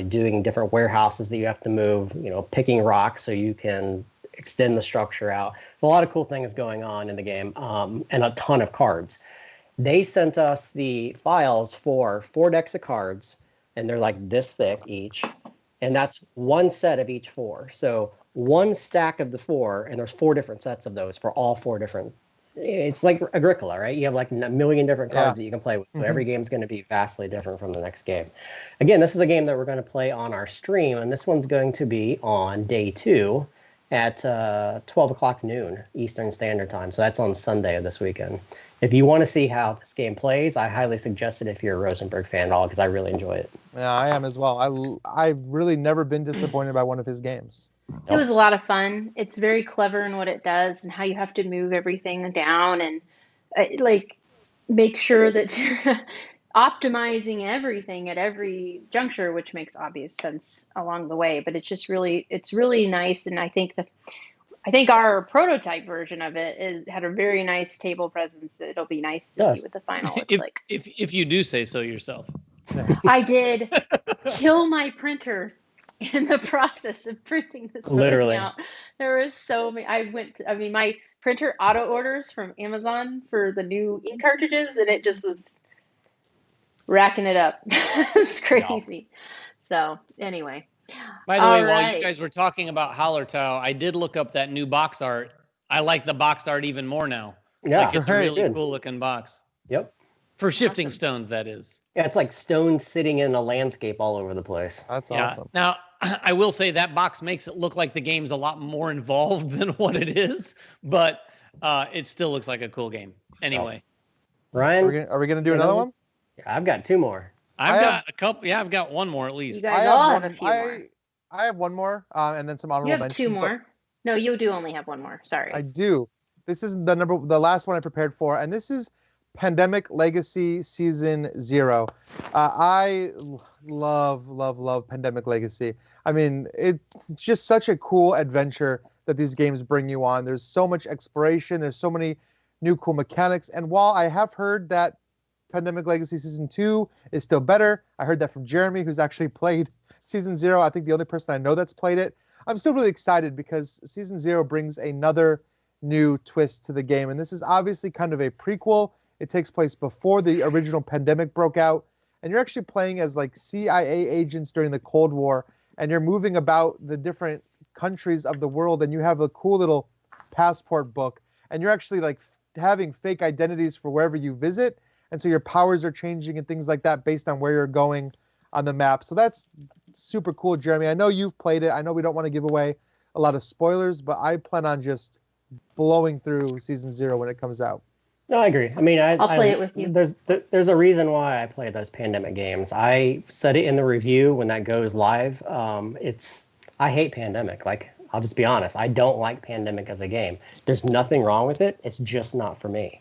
doing different warehouses that you have to move, picking rocks so you can extend the structure out. There's a lot of cool things going on in the game, and a ton of cards. They sent us the files for 4 decks of cards, and they're like this thick each, and that's one set of each 4. So one stack of the 4, and there's 4 different sets of those for all 4 different. It's like Agricola, right? You have like a million different cards that you can play with. So every game's going to be vastly different from the next game. Again, this is a game that we're going to play on our stream, and this one's going to be on day 2 at 12 o'clock noon Eastern Standard Time. So that's on Sunday of this weekend. If you want to see how this game plays, I highly suggest it if you're a Rosenberg fan at all, because I really enjoy it. Yeah, I am as well. I've really never been disappointed by one of his games. It was a lot of fun. It's very clever in what it does and how you have to move everything down and make sure that you're optimizing everything at every juncture, which makes obvious sense along the way. But it's really nice, and I think our prototype version of it had a very nice table presence. It'll be nice to see what the final looks like. If you do say so yourself. I did kill my printer in the process of printing this thing out. There was so many. My printer auto orders from Amazon for the new ink cartridges, and it just was racking it up. It's crazy. So anyway. By the way, while you guys were talking about Hallertau, I did look up that new box art. I like the box art even more now. Yeah, it's a really cool looking box. Yep. For shifting stones, that is. Yeah, it's like stones sitting in a landscape all over the place. That's awesome. Now, I will say that box makes it look like the game's a lot more involved than what it is, but it still looks like a cool game. Anyway. Ryan? Are we going to do another one? Yeah, I've got 2 more. I've got a couple. Yeah, I've got 1 more at least. You guys all have a few more. I have 1 more, and then some honorable mentions. You have 2 more. No, you do only have one more. Sorry. I do. This is the last one I prepared for, and this is Pandemic Legacy Season 0. Love Pandemic Legacy. I mean, it's just such a cool adventure that these games bring you on. There's so much exploration. There's so many new cool mechanics. And while I have heard that Pandemic Legacy Season 2 is still better, I heard that from Jeremy, who's actually played Season 0. I think the only person I know that's played it. I'm still really excited because Season 0 brings another new twist to the game. And this is obviously kind of a prequel. It takes place before the original pandemic broke out. And you're actually playing as like CIA agents during the Cold War. And you're moving about the different countries of the world. And you have a cool little passport book. And you're actually like having fake identities for wherever you visit. And so your powers are changing and things like that based on where you're going on the map. So that's super cool, Jeremy. I know you've played it. I know we don't want to give away a lot of spoilers, but I plan on just blowing through Season 0 when it comes out. No, I agree. I mean, I'll play it with you. There's a reason why I play those pandemic games. I said it in the review when that goes live. I hate Pandemic. Like, I'll just be honest. I don't like Pandemic as a game. There's nothing wrong with it. It's just not for me.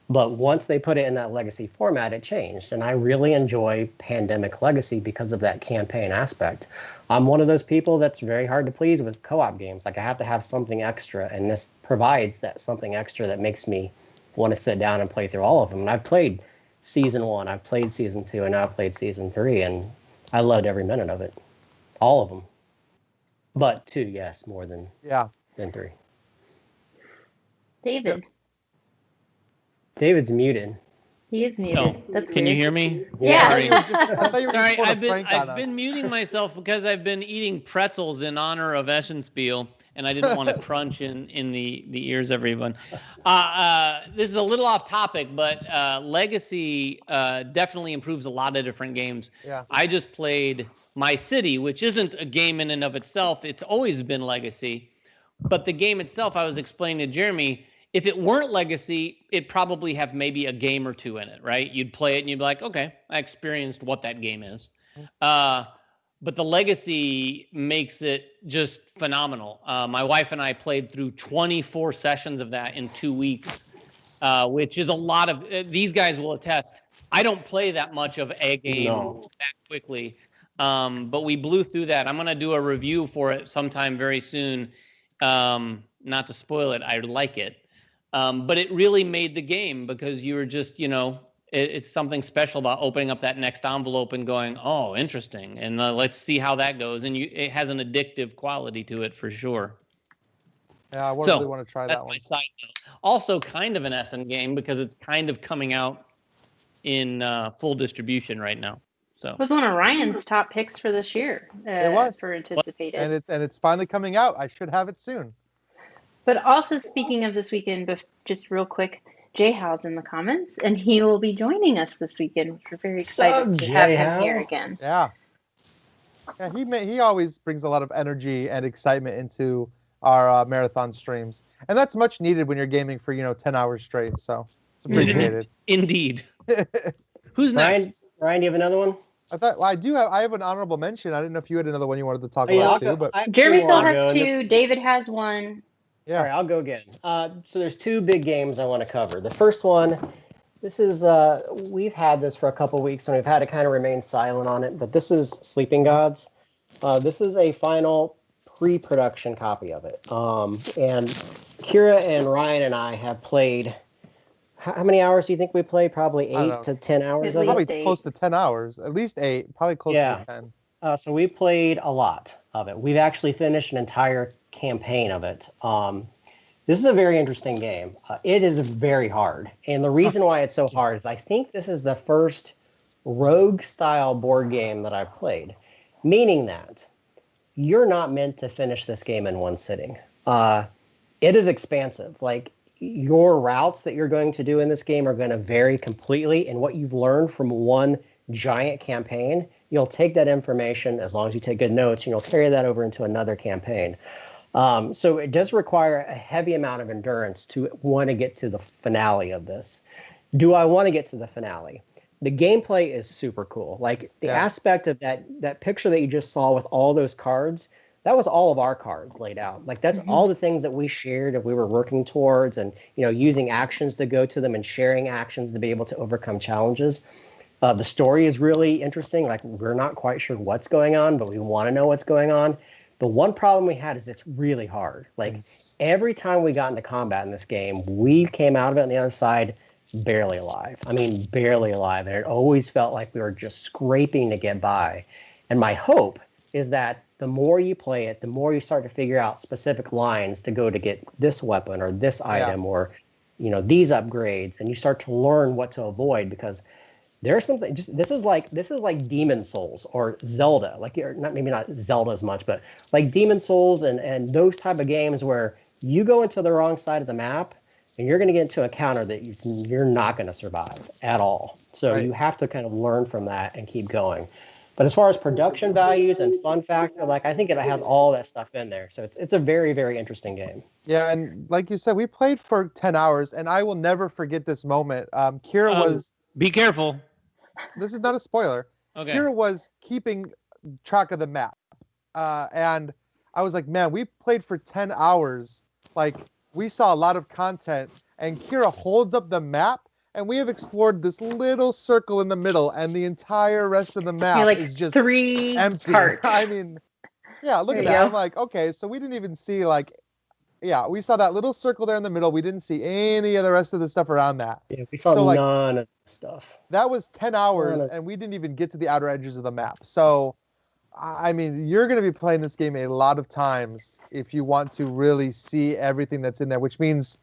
But once they put it in that Legacy format, it changed. And I really enjoy Pandemic Legacy because of that campaign aspect. I'm one of those people that's very hard to please with co-op games. Like, I have to have something extra, and this provides that something extra that makes me want to sit down and play through all of them. And I've played Season 1, I've played Season 2, and now I've played Season 3, and I loved every minute of it. All of them. But 2, yes, more than 3. David. David's muted. He is muted. Oh, That's can weird. you hear me? Yeah. Sorry, I've been muting myself because I've been eating pretzels in honor of Essen Spiel, and I didn't want to crunch in the ears of everyone. This is a little off topic, but Legacy definitely improves a lot of different games. Yeah. I just played My City, which isn't a game in and of itself. It's always been Legacy. But the game itself, I was explaining to Jeremy, if it weren't Legacy, it'd probably have maybe a game or two in it, right? You'd play it and you'd be like, okay, I experienced what that game is. But the Legacy makes it just phenomenal. My wife and I played through 24 sessions of that in 2 weeks, which is a lot of, these guys will attest. I don't play that much of a game that quickly, but we blew through that. I'm going to do a review for it sometime very soon. Not to spoil it, I like it. But it really made the game because you were just, it's something special about opening up that next envelope and going, oh, interesting. And let's see how that goes. And it has an addictive quality to it for sure. Yeah, I really want to try that one. That's my side note. Also kind of an Essen game because it's kind of coming out in full distribution right now. So it was one of Ryan's top picks for this year. It was. For anticipated. And it's finally coming out. I should have it soon. But also, speaking of this weekend, just real quick, Jay How's in the comments, and he will be joining us this weekend, which we're very excited to have him here again. Yeah. Yeah, he always brings a lot of energy and excitement into our marathon streams. And that's much needed when you're gaming for, 10 hours straight. So it's appreciated. Indeed. Who's next? Ryan, do you have another one? I have an honorable mention. I didn't know if you had another one you wanted to talk about too. But Jeremy still has 2. David has 1. Yeah. All right, I'll go again. So there's 2 big games I want to cover. The first one, this is, we've had this for a couple weeks and we've had to kind of remain silent on it, but this is Sleeping Gods. This is a final pre-production copy of it. And Kira and Ryan and I have played, how many hours do you think we played? Probably 8 to 10 hours of it? Probably close to 10 hours. At least 8, probably close to 10. So we played a lot of it. We've actually finished an entire campaign of it. This is a very interesting game. It is very hard. And the reason why it's so hard is I think this is the first rogue-style board game that I've played, meaning that you're not meant to finish this game in one sitting. It is expansive. Like, your routes that you're going to do in this game are going to vary completely, and what you've learned from one giant campaign, you'll take that information, as long as you take good notes, and you'll carry that over into another campaign. So it does require a heavy amount of endurance to want to get to the finale of this. Do I want to get to the finale? The gameplay is super cool. Like, the aspect of that picture that you just saw with all those cards, that was all of our cards laid out. Like that's all the things that we shared and we were working towards, and using actions to go to them and sharing actions to be able to overcome challenges. The story is really interesting. Like we're not quite sure what's going on, but we want to know what's going on. The one problem we had is it's really hard. Like every time we got into combat in this game, we came out of it on the other side barely alive. I mean, barely alive. And it always felt like we were just scraping to get by. And my hope is that the more you play it, the more you start to figure out specific lines to go to get this weapon or this item or, these upgrades. And you start to learn what to avoid, because there's something this is like Demon Souls or Zelda, like maybe not Zelda as much, but like Demon Souls and those type of games where you go into the wrong side of the map and you're going to get into a counter that you're not going to survive at all. So you have to kind of learn from that and keep going. But as far as production values and fun factor, like I think it has all that stuff in there. So it's a very, very interesting game. Yeah, and like you said, we played for 10 hours, and I will never forget this moment. Kira was... Be careful. This is not a spoiler. Okay. Kira was keeping track of the map. And I was like, man, we played for 10 hours. Like, we saw a lot of content. And Kira holds up the map, and we have explored this little circle in the middle, and the entire rest of the map is just 3 empty. parts. I mean, yeah, look at that. I'm like, okay, so we didn't even see, we saw that little circle there in the middle. We didn't see any of the rest of the stuff around that. Yeah, we saw none of the stuff. That was 10 hours, and we didn't even get to the outer edges of the map. So, I mean, you're going to be playing this game a lot of times if you want to really see everything that's in there, which means,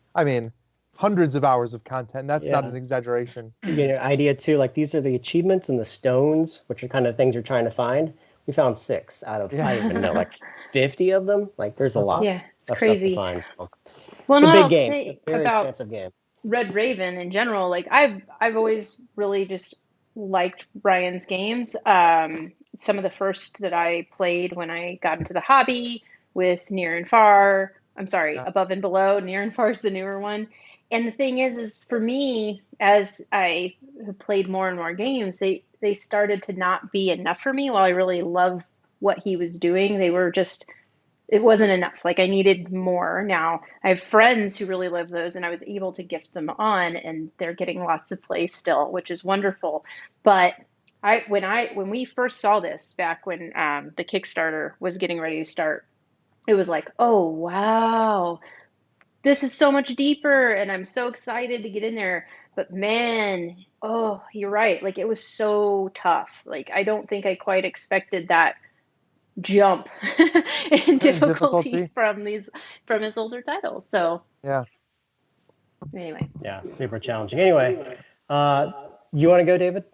hundreds of hours of content. That's not an exaggeration. You get an idea, too. Like, these are the achievements and the stones, which are kind of things you're trying to find. We found 6 out of, I don't even know, like 50 of them. Like, there's a lot. Yeah, it's crazy. Stuff to find, so. Well, it's a big I'll game. say It's a very about expensive game. Red Raven in general, like I've always really just liked Brian's games. Some of the first that I played when I got into the hobby with Near and Far. I'm sorry, Above and Below. Near and Far is the newer one. And the thing is for me, as I have played more and more games, they started to not be enough for me. While I really love what he was doing, it wasn't enough. Like I needed more. Now I have friends who really love those, and I was able to gift them on, and they're getting lots of play still, which is wonderful. But when we first saw this back when the Kickstarter was getting ready to start, it was like, oh wow, this is so much deeper, and I'm so excited to get in there. But man, oh, you're right. Like it was so tough. Like I don't think I quite expected that jump in difficulty from his older titles. So anyway, super challenging. Anyway, you want to go, David?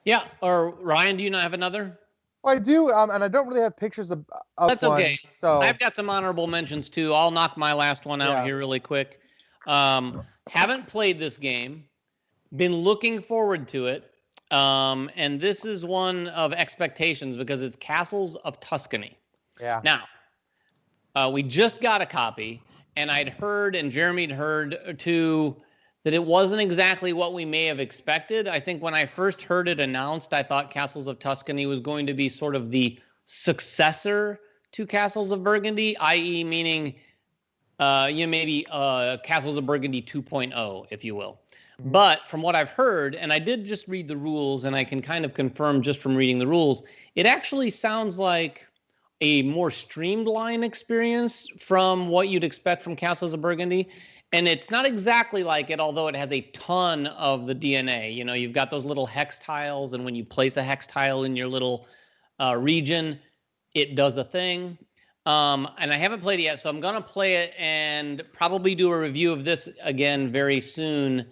Yeah, or Ryan, do you not have another? Well, I do, and I don't really have pictures of That's one, okay. So I've got some honorable mentions too. I'll knock my last one out here really quick. Haven't played this game, been looking forward to it. And this is one of expectations because it's Castles of Tuscany. Yeah. Now, we just got a copy, and I'd heard, and Jeremy had heard too, that it wasn't exactly what we may have expected. I think when I first heard it announced, I thought Castles of Tuscany was going to be sort of the successor to Castles of Burgundy, i.e. meaning, maybe Castles of Burgundy 2.0, if you will. But from what I've heard, and I did just read the rules, and I can kind of confirm just from reading the rules, it actually sounds like a more streamlined experience from what you'd expect from Castles of Burgundy. And it's not exactly like it, although it has a ton of the DNA. You know, you've got those little hex tiles, and when you place a hex tile in your little region, it does a thing. And I haven't played it yet, so I'm going to play it and probably do a review of this again very soon.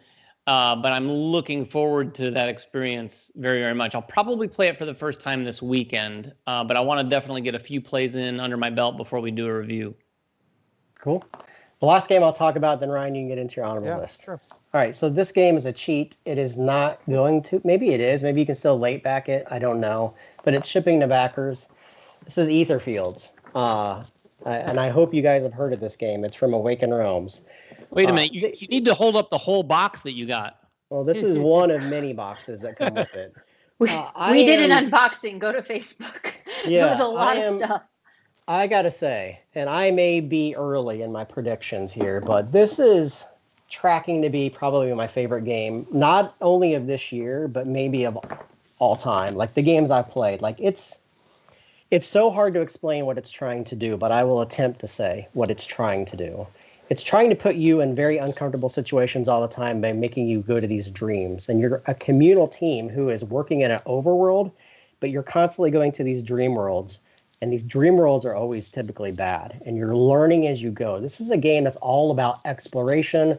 But I'm looking forward to that experience very, very much. I'll probably play it for the first time this weekend, but I want to definitely get a few plays in under my belt before we do a review. Cool. The last game I'll talk about, then Ryan, you can get into your honorable list. Sure. All right, so this game is a cheat. It is not going to, maybe it is, maybe you can still late back it, I don't know, but it's shipping to backers. This is Etherfields, and I hope you guys have heard of this game. It's from Awaken Realms. Wait a minute, you need to hold up the whole box that you got. Well, this is one of many boxes that come with it. We did an unboxing. Go to Facebook. Yeah, There was a lot of stuff. I gotta say, and I may be early in my predictions here, but this is tracking to be probably my favorite game, not only of this year, but maybe of all time. Like the games I've played, like it's so hard to explain what it's trying to do, but I will attempt to say what it's trying to do. It's trying to put you in very uncomfortable situations all the time by making you go to these dreams. And you're a communal team who is working in an overworld, but you're constantly going to these dream worlds. And these dream worlds are always typically bad. And you're learning as you go. This is a game that's all about exploration,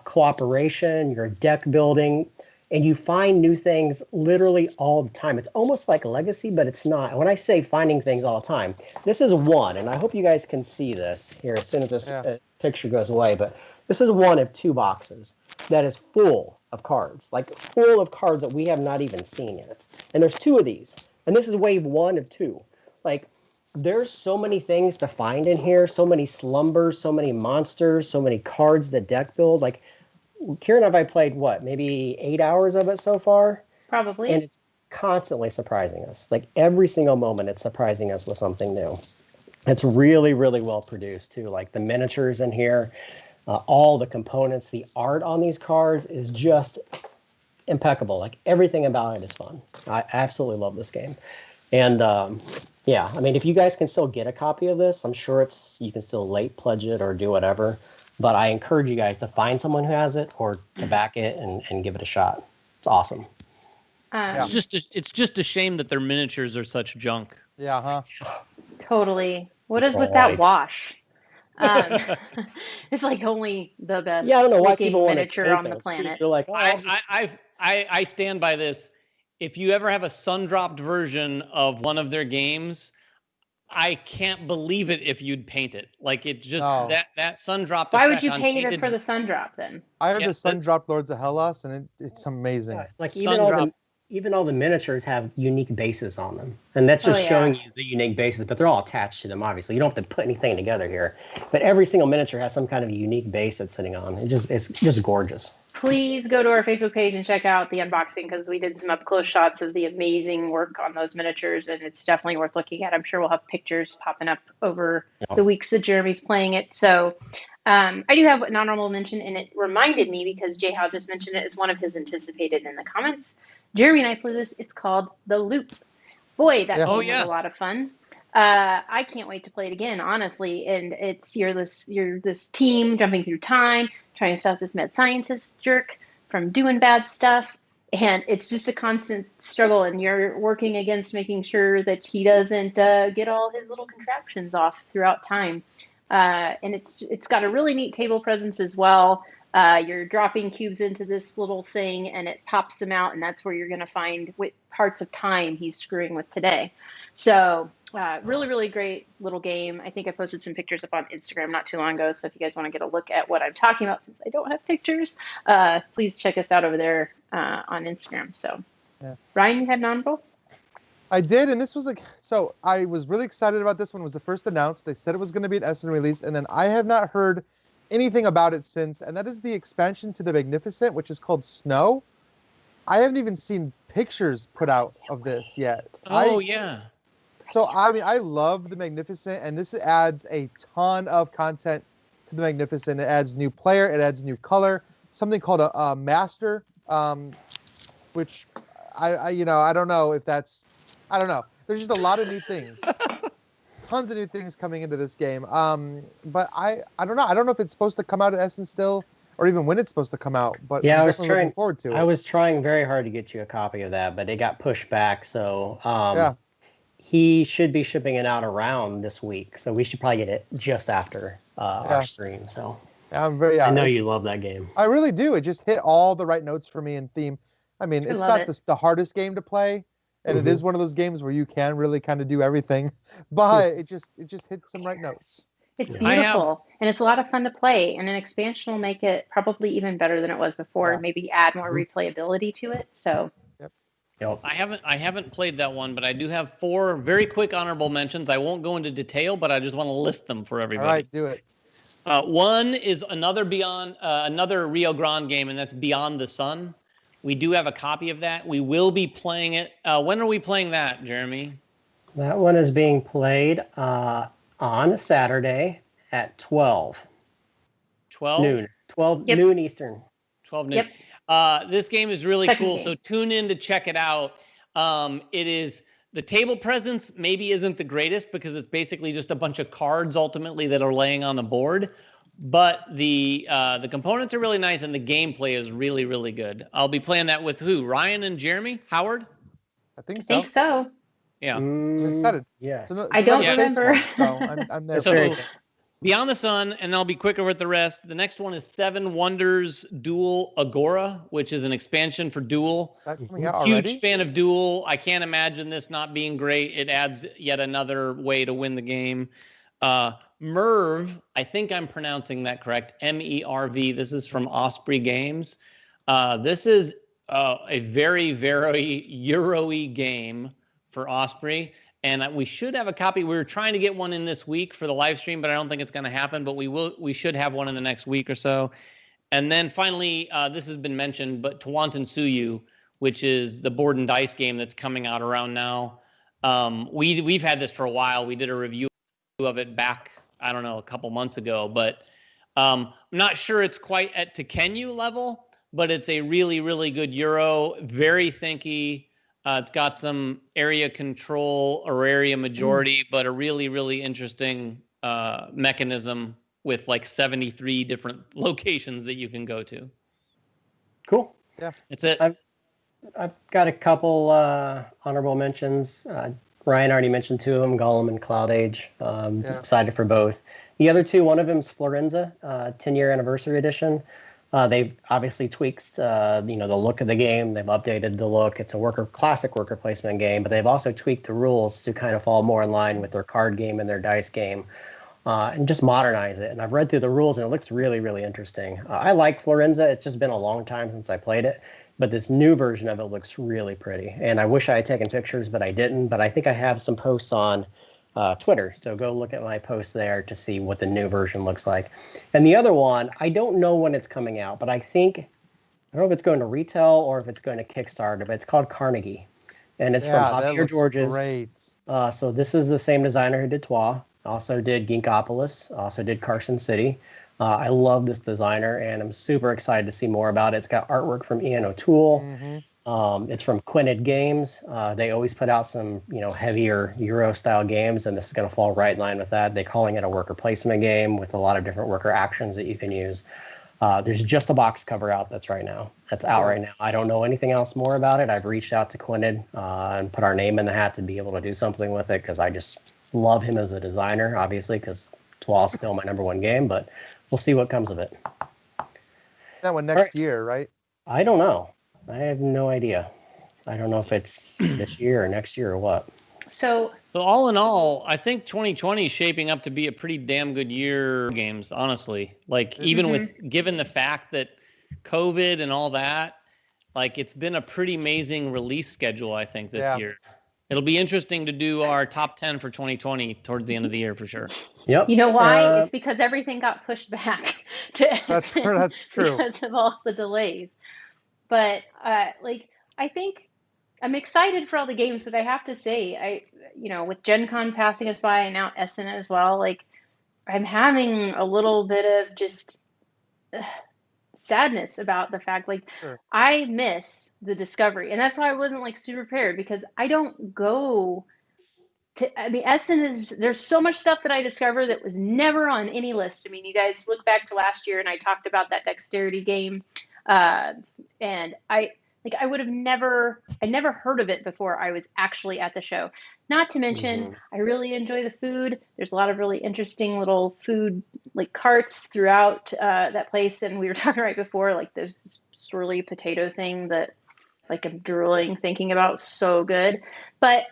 cooperation, your deck building, and you find new things literally all the time. It's almost like Legacy, but it's not. And when I say finding things all the time, this is one, and I hope you guys can see this here as soon as this picture goes away, but this is one of 2 boxes that is full of cards, like full of cards that we have not even seen yet. And there's 2 of these, and this is wave 1 of 2. Like, there's so many things to find in here, so many slumbers, so many monsters, so many cards that deck build. Like, Kieran and I played, what, maybe 8 hours of it so far? Probably. And it's constantly surprising us. Like, every single moment, it's surprising us with something new. It's really, really well produced, too. Like, the miniatures in here, all the components, the art on these cards is just impeccable. Like, everything about it is fun. I absolutely love this game. And, yeah, I mean, if you guys can still get a copy of this, I'm sure you can still late pledge it or do whatever. But I encourage you guys to find someone who has it or to back it and give it a shot. It's awesome. It's just a shame that their miniatures are such junk. Yeah, huh? Totally. What is with that wash? It's like only the best I don't know why looking people miniature on the planet. You're like, I stand by this. If you ever have a sun-dropped version of one of their games, I can't believe it if you'd paint it. Like, it just, that sun-dropped Why would you paint it for the sun-drop then? I have the sun-dropped Lords of Hellas, and it's amazing. Yeah, like, even all the miniatures have unique bases on them. And that's just showing you the unique bases, but they're all attached to them, obviously. You don't have to put anything together here. But every single miniature has some kind of unique base that's sitting on. It's just gorgeous. Please go to our Facebook page and check out the unboxing, because we did some up-close shots of the amazing work on those miniatures, and it's definitely worth looking at. I'm sure we'll have pictures popping up over the weeks that Jeremy's playing it. So I do have an honorable mention, and it reminded me, because Jay Howe just mentioned it as one of his anticipated in the comments. Jeremy and I played this. It's called The Loop. Boy, that game was a lot of fun. I can't wait to play it again, honestly. And it's you're this team jumping through time, trying to stop this mad scientist jerk from doing bad stuff. And it's just a constant struggle, and you're working against making sure that he doesn't get all his little contraptions off throughout time. And it's got a really neat table presence as well. You're dropping cubes into this little thing, and it pops them out, and that's where you're going to find what parts of time he's screwing with today. So really, really great little game. I think I posted some pictures up on Instagram not too long ago, so if you guys want to get a look at what I'm talking about, since I don't have pictures, please check us out over there on Instagram. So, Ryan, you had an honorable? I did, and this was so I was really excited about this one. It was the first announced. They said it was going to be an Essen release, and then I have not heard anything about it since, and that is the expansion to the Magnificent, which is called Snow. I haven't even seen pictures put out of this yet. So, I mean, I love the Magnificent, and this adds a ton of content to the Magnificent. It adds new player, it adds new color, something called a Master, which I don't know if that's, I don't know. There's just a lot of new things. Tons of new things coming into this game. But I don't know. I don't know if it's supposed to come out at Essen still, or even when it's supposed to come out. But I'm definitely looking forward to it. I was trying very hard to get you a copy of that, but it got pushed back. So he should be shipping it out around this week. So we should probably get it just after our stream. So I know you love that game. I really do. It just hit all the right notes for me in theme. I mean, it's not the hardest game to play. And it is one of those games where you can really kind of do everything, but it just hit some right notes. It's beautiful, and it's a lot of fun to play. And an expansion will make it probably even better than it was before. And maybe add more replayability to it. So, I haven't played that one, but I do have 4 very quick honorable mentions. I won't go into detail, but I just want to list them for everybody. All right, do it. One is another Rio Grande game, and that's Beyond the Sun. We do have a copy of that. We will be playing it. When are we playing that, Jeremy? That one is being played on a Saturday at 12 12? noon. 12 Yep. noon Eastern. 12 noon. This game is really Second cool, game. so tune in to check it out. It is the table presence maybe isn't the greatest because it's basically just a bunch of cards ultimately that are laying on the board, but the components are really nice and the gameplay is really, really good. I'll be playing that with who? Ryan and Jeremy? Howard? I think I so. think so. Yeah. I'm excited. Yes. It's I don't another space remember. one, so I'm there It's for very it. cool. Beyond the Sun, and I'll be quicker with the rest. The next one is Seven Wonders Duel Agora, which is an expansion for Duel. That coming out already? Huge fan of Duel. I can't imagine this not being great. It adds yet another way to win the game. Merv, I think I'm pronouncing that correct. MERV. This is from Osprey Games. This is a very, very Euro-y game for Osprey. And we should have a copy. We were trying to get one in this week for the live stream, but I don't think it's going to happen. But we should have one in the next week or so. And then finally, this has been mentioned, but Tawantinsuyu, which is the board and dice game that's coming out around now. We've had this for a while. We did a review of it back, I don't know, a couple months ago. But I'm not sure it's quite at Tekenyu level, but it's a really, really good Euro, very thinky. It's got some area control or area majority, but a really, really interesting mechanism with like 73 different locations that you can go to. Cool. Yeah. That's it. I've got a couple honorable mentions. Ryan already mentioned two of them, Gollum and Cloud Age. Excited for both. The other two, one of them is Florenza, 10-year anniversary edition. They've obviously tweaked, the look of the game. They've updated the look. It's a classic worker placement game, but they've also tweaked the rules to kind of fall more in line with their card game and their dice game, and just modernize it. And I've read through the rules, and it looks really, really interesting. I like Florenza. It's just been a long time since I played it, but this new version of it looks really pretty. And I wish I had taken pictures, but I didn't. But I think I have some posts on Twitter, so go look at my post there to see what the new version looks like. And the other one, I don't know when it's coming out, but I don't know if it's going to retail or if it's going to Kickstarter, but it's called Carnegie, and it's from Javier Georges. Great. So this is the same designer who did Twa, also did Ginkopolis, also did Carson City. I love this designer, and I'm super excited to see more about it. It's got artwork from Ian O'Toole. It's from Quinted Games. They always put out some, heavier Euro-style games, and this is going to fall right in line with that. They're calling it a worker placement game with a lot of different worker actions that you can use. There's just a box cover out that's out right now. I don't know anything else more about it. I've reached out to Quinted and put our name in the hat to be able to do something with it because I just love him as a designer, obviously, because Twa's still my number one game, but we'll see what comes of it. That one next year, right? I don't know. I have no idea. I don't know if it's this year or next year or what. So all in all, I think 2020 is shaping up to be a pretty damn good year for games, honestly. Like even with given the fact that COVID and all that, like it's been a pretty amazing release schedule, I think, this year. It'll be interesting to do our top 10 for 2020 towards the end of the year for sure. Yep. you know why? It's because everything got pushed back to That's true. because of all the delays. But I think I'm excited for all the games, but I have to say, with Gen Con passing us by and now Essen as well, like I'm having a little bit of just sadness about the fact, I miss the discovery, and that's why I wasn't super prepared because I don't go to. I mean, Essen there's so much stuff that I discovered that was never on any list. I mean, you guys look back to last year, and I talked about that dexterity game. And I would have never heard of it before I was actually at the show. Not to mention, I really enjoy the food. There's a lot of really interesting little food carts throughout that place. And we were talking right before, there's this swirly potato thing that I'm drooling thinking about. So good. But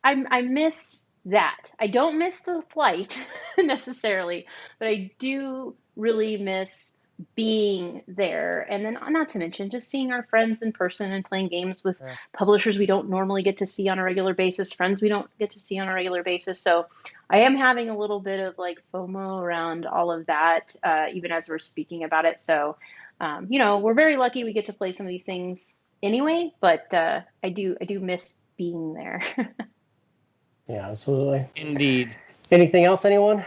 I miss that. I don't miss the flight necessarily, but I do really miss being there. And then not to mention just seeing our friends in person and playing games with publishers we don't normally get to see on a regular basis, friends we don't get to see on a regular basis. So I am having a little bit of FOMO around all of that, even as we're speaking about it. So, we're very lucky we get to play some of these things anyway, but I do miss being there. Yeah, absolutely. Indeed. Anything else, anyone?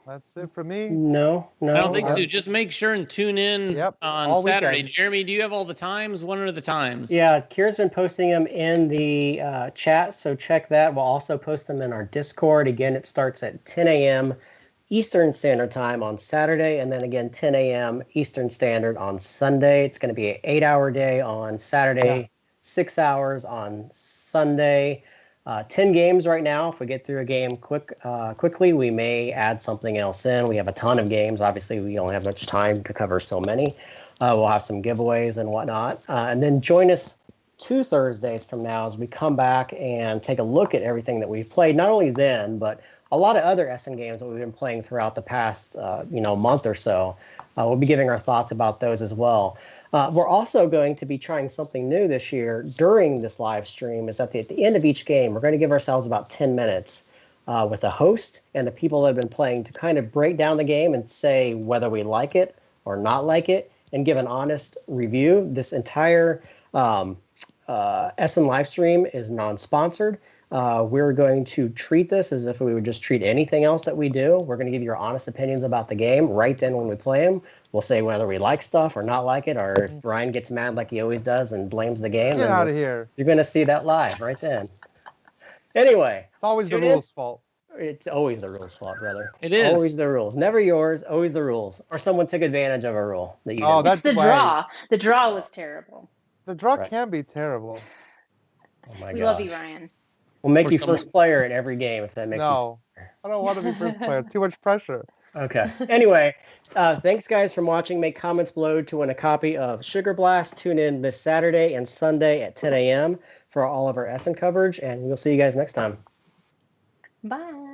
That's it for me. No. I don't think so. Just make sure and tune in on all Saturday. weekend. Jeremy, do you have all the times? What are the times? Yeah, Kira's been posting them in the chat, so check that. We'll also post them in our Discord. Again, it starts at 10 a.m. Eastern Standard Time on Saturday, and then again 10 a.m. Eastern Standard on Sunday. It's going to be an 8-hour day on Saturday, 6 hours on Sunday. 10 games right now. If we get through a game quickly, we may add something else in. We have a ton of games. Obviously, we don't have much time to cover so many. We'll have some giveaways and whatnot. And then join us 2 Thursdays from now as we come back and take a look at everything that we've played. Not only then, but a lot of other Essen games that we've been playing throughout the past month or so. We'll be giving our thoughts about those as well. We're also going to be trying something new this year during this live stream. Is at the end of each game, we're going to give ourselves about 10 minutes with a host and the people that have been playing to kind of break down the game and say whether we like it or not like it and give an honest review. This entire Essen live stream is non-sponsored. We're going to treat this as if we would just treat anything else that we do. We're going to give you our honest opinions about the game right then when we play them. We'll say whether we like stuff or not like it, or if Ryan gets mad like he always does and blames the game. Get out of here. You're going to see that live right then. Anyway. It's always the rules' fault. It's always the rules' fault, brother. It is. Always the rules. Never yours, always the rules. Or someone took advantage of a rule that you didn't. That's the draw. The draw was terrible. The draw can be terrible. Oh my We love you, Ryan. We'll make you first player in every game if that makes No, I don't want to be first player. Too much pressure. Okay. Anyway, thanks guys for watching. Make comments below to win a copy of Sugar Blast. Tune in this Saturday and Sunday at 10 a.m. for all of our Essen coverage, and we'll see you guys next time. Bye.